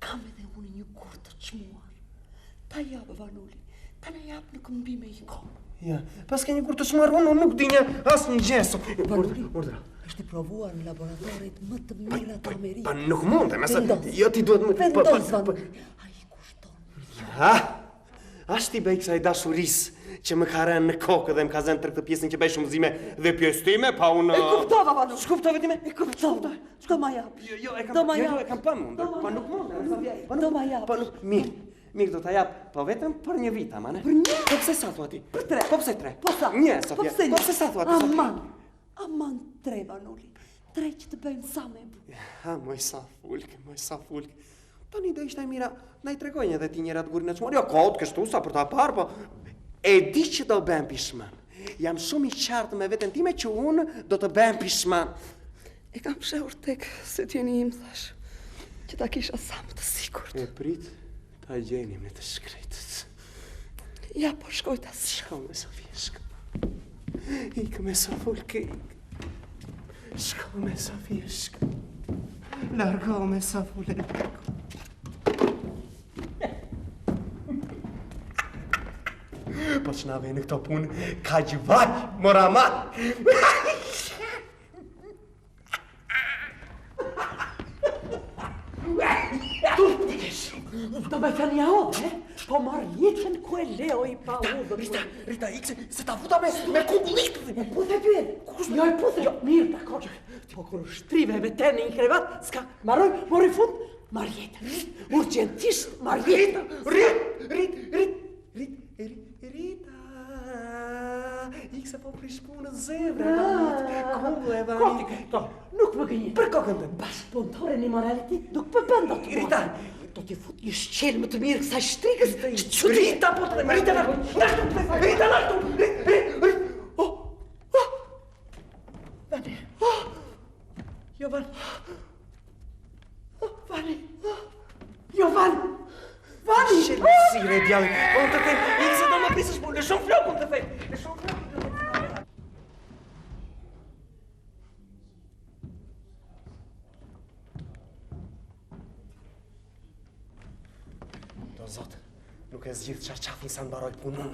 Kam edhe unë një gur të çmuar. Ta jap, Vanuli. Ta na jap në këmbi me ikonë. Ja, pas ke një gur të çmuar, unë nuk di një asnjë gjë. Vanuli. Urdhra. Është i provuar në laboratorit më të mira të Amerikës. Po nuk mund, jo ti duhet më... Vendos, Vanuli. Ai kushton. Ha? Ashtë ti bëj kësaj dashurisë që më ka rënë në kokë dhe më ka zënë tërë këtë pjesën që bëj shumëzime dhe pjesë time, pa unë... E kuptova, Vanuli. Shkuptove ti me? E kuptova. Do ma jap. Jo, e kam pa mund. Po nuk mund. Do ma jap. Po nuk, mirë do ta jap, po vetëm për një vit, amane. Për një? Po pse sa thua ti? Për 3. Po pse 3? Po sa? Një, Sofia. Po pse sa thua ti? Aman 3, Vanuli. 3 që të bëjmë sa me bu. Ha, moj sa fulk. Tani do ishte e mira, na i tregojnë edhe ti njërat gurin e çmuar. Jo, kot kështu sa për ta parë, po e di që do bëm pishman. Jam shumë i qartë me veten time që unë do të bëm pishman. E kam shehur tek se t'jeni im, thash, që ta kisha sa më të sigurt. E prit, Ta gjenim në të shkretës. Ja, po shkoj ta si. Shko me Sofia, shko. Ikë me Sofulke, ikë. Shko me Sofia, shko. Largo me Sofule, largo. Po që na vejnë këto punë, ka gjëvaj, mora ma. Do me thënë ja ode, po Marjetën ku e leo I pa udhë. Rita, ikë se ta futa me kungullit. E puthe ty, jo e puthe. Jo, mirë, dakor. Po kur shtrive me teni në krevat, s'ka maroj, mori fund, Marjetë. Urgentisht, Marjetë. Rita, ikë se po prish punë zemre, kulle, vanit. Nuk më gënje. Për kokën të Bashkë punëtore një moraliti, nuk më bëndo të Rita, do t'i fut një shqelë më të mirë kësa shtrikës. Rita, po të dhe, Rita, nashtu, Vani. Jovan. Vani. Jovan. Vani. Shëllësire, djallë. Po të te, ikë se do më prisësh punë, lëshon flokun të fej. Lëshon flokun të fej. Do zotë, nuk e zgjidh qarqafin sa mbaroj punën.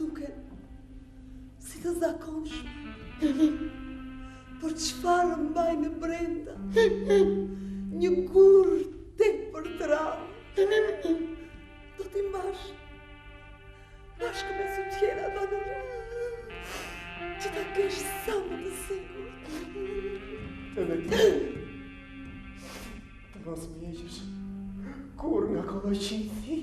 Duke si të zakonshme, por çfarë mbaj në brenda, një gur tepër të rrallë. Do t'i mbash, bashkë me sutjera banër, që ta kesh sa më të sigurt. Edhe ti, të mos mjeqësh kur nga koloqiti.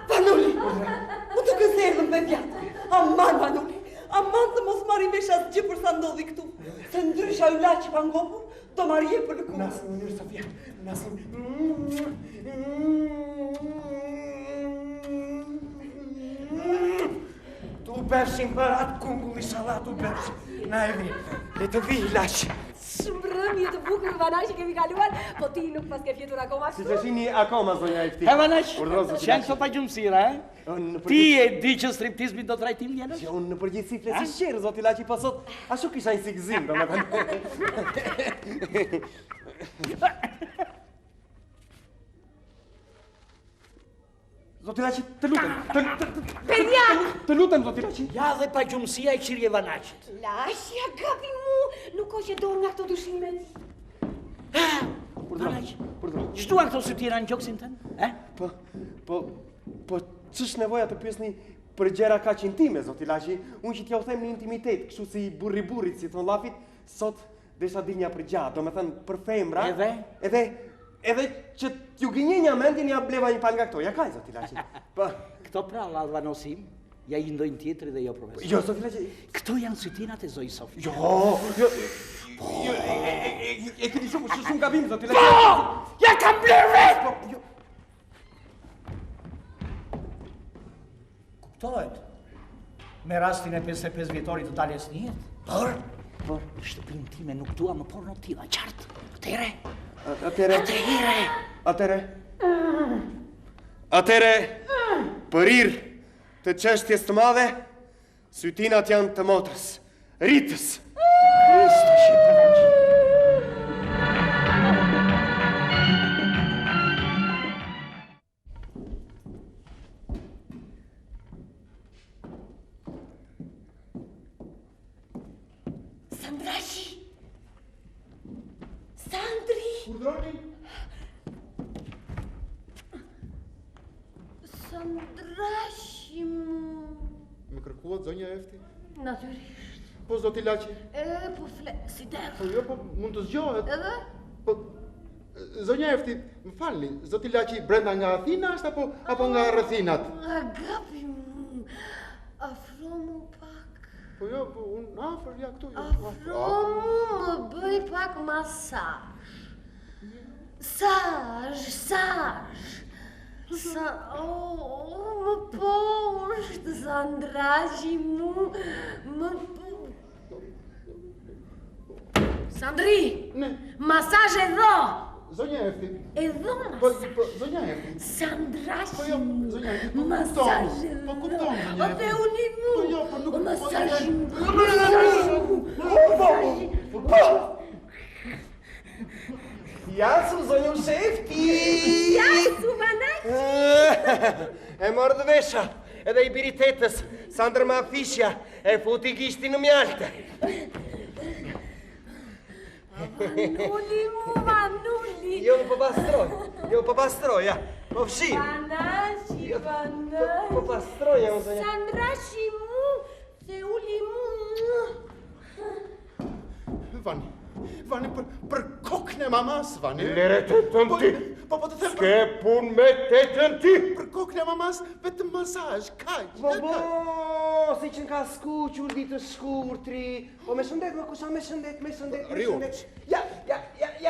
Vanulli, më duke se erdhëm me vjatë. Aman, Vanulli, aman të mos marri vesh asgjë për sa ndodhi këtu. Se ndrysha ylla që pa ngopur, do marrje për në kumë. Nasë më njërë, Sofia, nasë Tu befshin për atë kungulli salat, tu befshin. Na e vi, le të vi, lash. Shmbrëmje të bukur Vanash që kemi kaluar, po ti nuk pas ke fjetur akoma Si të shini akoma, zonja Efti. He Vanash, qenë sot pa gjumësira, Ti e di që striptizmi do të rajtim njënës? Që unë në përgjithsi flesin shqerë, zoti Laci, po sot, ashtu kisha një sikëzim, do me thënë. Zoti Laci, të lutem, të lutem, zoti Laci. Ja dhe pa gjumësia e këshirje Vanashit. Lashja, gapi mu, nuk o që dorë nga këto dushimet. Vanash, qëtuan këto së tjera në gjokësin tënë? Po, ç'është nevoja të pyesni për gjëra kaq intime, zoti Laci? Unë që t'ja u them në intimitet, kështu si burrit, si thon llafit, sot desha dilja për gjatë, do me thënë për femra. Edhe që t'ju gënjenja mendin ja bleva një pal nga këto, ja kaj, zoti Laci. Këto pra, Vanosim, ja i ndojnë tjetëri dhe jo profesor. Jo, zoti Laci. Këto janë sytinat e Zoj Sofi. Jo, e këti shumë gabim, zoti Laci. Po! Ja kam blerë! Kuptohet, me rastin e 55 vjetorit të daljes një jetë. Por, shtëpinë time nuk dua më porno tila, qartë. Atere, përir të çështjes të madhe, sytinat janë të motrës, Ritës. Krista Shqipëraci. Sandrashi! Sandri! Urdroni! Sandrashi mu... Më kërkuat, zonja Efti? Natyrisht. Po, zoti Laci? Po fle, si der. Po jo, po mund të zgjohet. Edhe? Po, zonja Efti, më falni, zoti Laci brenda nga Athina është apo nga rrethinat? Gapi mu, afro mu pak. Po jo, po unë afër, ja këtu. Afro mu, më bëj pak masazh. Sazh. Më poshtë, Sandrashi, më Sandri, masazh edhe. Zonja Efti. Edhe Zonja Efti. Sandrashi. Po jo, zonja Efti. Masazh edhe. Po kupton, zonja Efti. Dhe unë mu. Po jo, po nuk masazh. Jasu, zonju Shefti! Jasu, Vanaq! E mordë dhe vesha, edhe i biri tetës, Sandrë ma fishja, e futi gishti në mjaltë. Vanulli! Jo më pastroj, ja, po fshi. Vanashi, Po pastroj, ja, më zonja. Sandrashi mu, se uli mu. Vani, për kokën e mamas, Vani. Lere tetën ti. Po të them S'ke pun me tetën ti. për kokën e mamas, vetëm masazh, kaq. Po, si që n'ka skuqur ditë shkurtri. Po me shëndet, më kusha me shëndet. Riuç. Ja,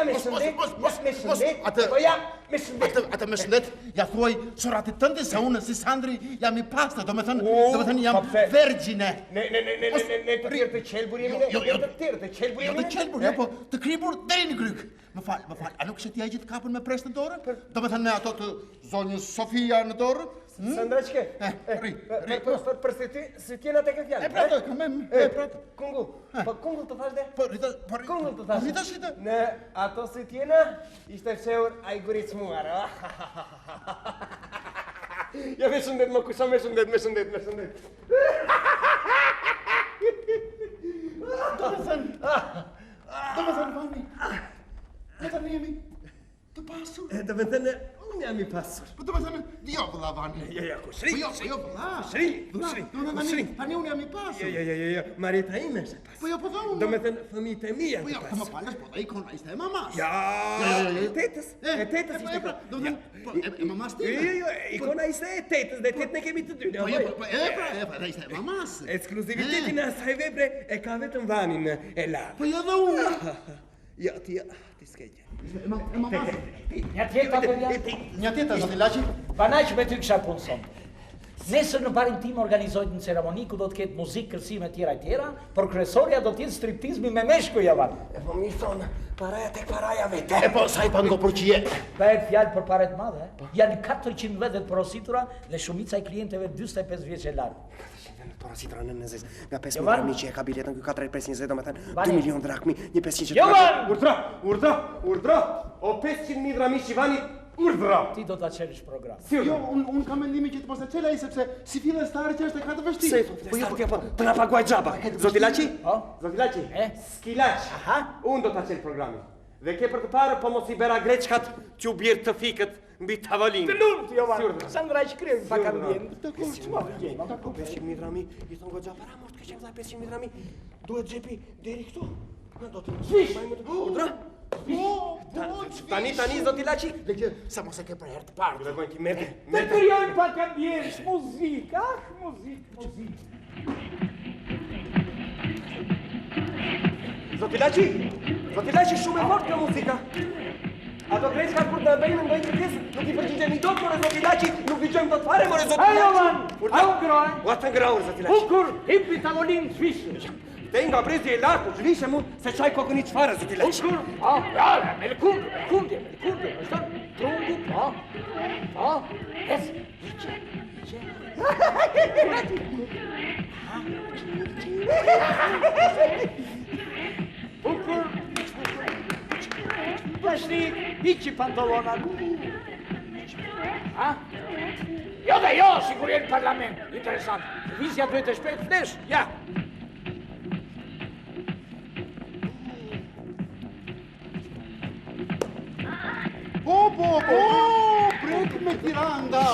me shëndet. Po ja, me shëndet. Atë me shëndet, ja thuaj çoratit tëndi se unë si Sandri jam i pastë, do me thënë jam vergjine. Ne të tjerë të qelbur jemi ne. Jo, të tjerë të qelbur Jo jemi të qelbur, jo, po të kribur deri në gryk. Më fal, a nuk sheti ai gjithë kapën me presë në dorë? Do me thënë me ato të zonjës Sofia në dorë? Sandraçke, për si tjena tek e fjallë. E pratë, Kungull, po kungull të thash dhe? Kungull të thash. Rita shite? Në ato si tjena, ishte fshehur a i gurit smuar. Ja me shëndet, më kusha me shëndet. Do me thënë, Vani, ne tani jemi të pasur. Do me thënë, unë jam i pasur. Po do me thënë, jo vëlla Vani. Ja, kushri. Jo, vëlla. Kushri. Tani unë jam i pasur. Jo, Marita ime është e pasur. Po jo, po unë. Do me thënë, fëmijët e mi janë Po të jo, po më pasur. falësh, po dhe ikona ishte e mamas. Ja, e tetës ishte pra. Do me thënë, po e mamas time. Jo, ikona ishte e tetës, dhe tetën e kemi të dyne. Po dhe ishte e mamas. Eksklusivitetin e asaj vebre e ka vetëm Vanin e la. Po jo dhe unë. Jo, ti s'ke gjë. E mamas. Një tjetër, zoti Laçi. Vanaq me ty kisha punë sonte. Nesër në barin tim organizohet një ceremoni ku do të ketë muzikë, kërcime tjera, por kryesorja do të jetë striptizmi me meshkuj, Javan. E po mi thonë, paraja tek paraja vete. E po, sa i pango përqie. Bëhet fjalë për paret madhe, janë 400 vedet porositura dhe shumica e klienteve 45 vjeç e lartë. Porositra në nëzës, nga 5.000 që e ka biletën kjo 4.520, do me thënë 2 milion drakmi, një 500 Jovan! Urdra! O 500.000 drami që vani, urdra! Ti do ta qelësh program. Jo, unë kam mendimin që të mos e qelaj, sepse si fillë stari që është e ka të vështirë. Se, po, të nga paguaj gjaba. Zoti Laçi? Zoti Laçi? Skilaq. Unë do ta qelë programin. Dhe ke për të parë, po mos i bera greçkat që u bjerë të fikët mbi tavolinë. Të lumë të Jovan, Sandraç krejnë pak ambient. Po 500.000 drami, i thonë goxha para mos të keqen 500.000 drami. Duhet xhepi deri këtu. Na do të çish. Urdra. Tani zoti Laçi. Dhe që sa mos e ke për herë të parë. Do vëgojnë ti merdi. Të krijojnë pak ambient, muzikë, muzikë. Zoti Laçi, shumë e fortë kjo muzika. Ato greçkat kur të bëjnë ndonjë pjesë, nuk i përgjigjeni dot, more zoti Laçi, nuk dëgjojmë dot fare, more zoti Laçi. Ai Jovan, au groj. Ua të ngraur zoti Laçi. Bukur, hipi tavolinë zhvishëm. Te nga brezi e lartë, zhvishëm mund se çaj kokën i çfarë zoti Laçi. Bukur, me lëkundje, është trungu, es, Bukur, vështit, hiqi pantallonat. Jo dhe jo, sigurie në parlament, interesant. Vizja duhet e shpejt flesh, ja. Brek me Tiranda.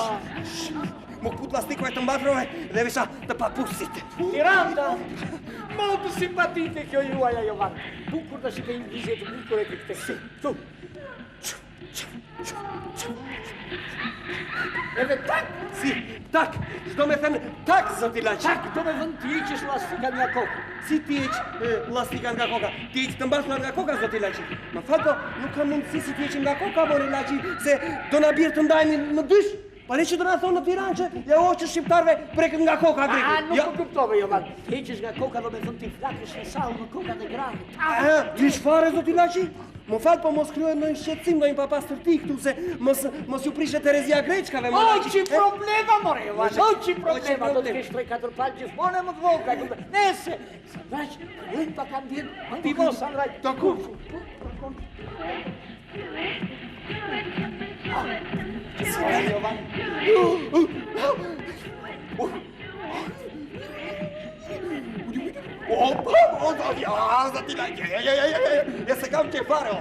Më put lastikove të mbatrove dhe visha të papusit. Tiranda, molto simpatike kjo juaja, Jovan. Bukur të shikej një vizje të bukur e këtë si. Tu. Edhe tak? Si, tak, do me thënë tak, zoti Laçi. Tak, do me thënë ti iqesh lastika nga koka. Si ti iq lastika nga koka? Ti iq të mbathla nga koka, zoti Laçi. Më falë po, nuk kam mundësi si ti iqim nga koka, more Laçi, se do na bjerë të ndajmi në dysh. Pare që do na thonë në Tiranë që ja hoqë shqiptarve prekën nga koka drejtë. Nuk po kuptove, Jovan. Heqesh nga koka do me thënë ti flakësh në sallë në kokat e granit. Ti çfarë zoti Laçi? Më fal, po mos kryoj ndonjë shqetësim, ndonjë papastërti këtu se mos ju prishet Terezia Greçkave, më Laçi. Që problema, more, Jovan. Që problema, do të kesh 3-4 palë gjithmonë e më të vogla. Nese, Sandraq, rëjnë pa kam vjen. Ti mos, Sandraq. Dakor. Jovan. Zoti Laçi, ja se kam që fare,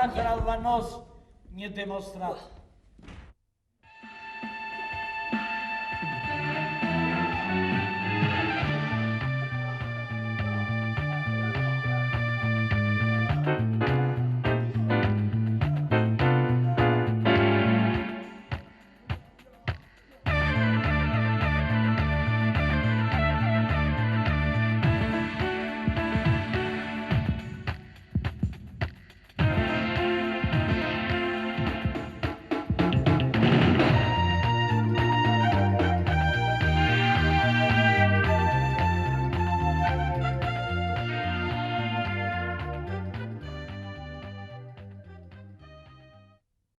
Katër Albanos, një demonstrat.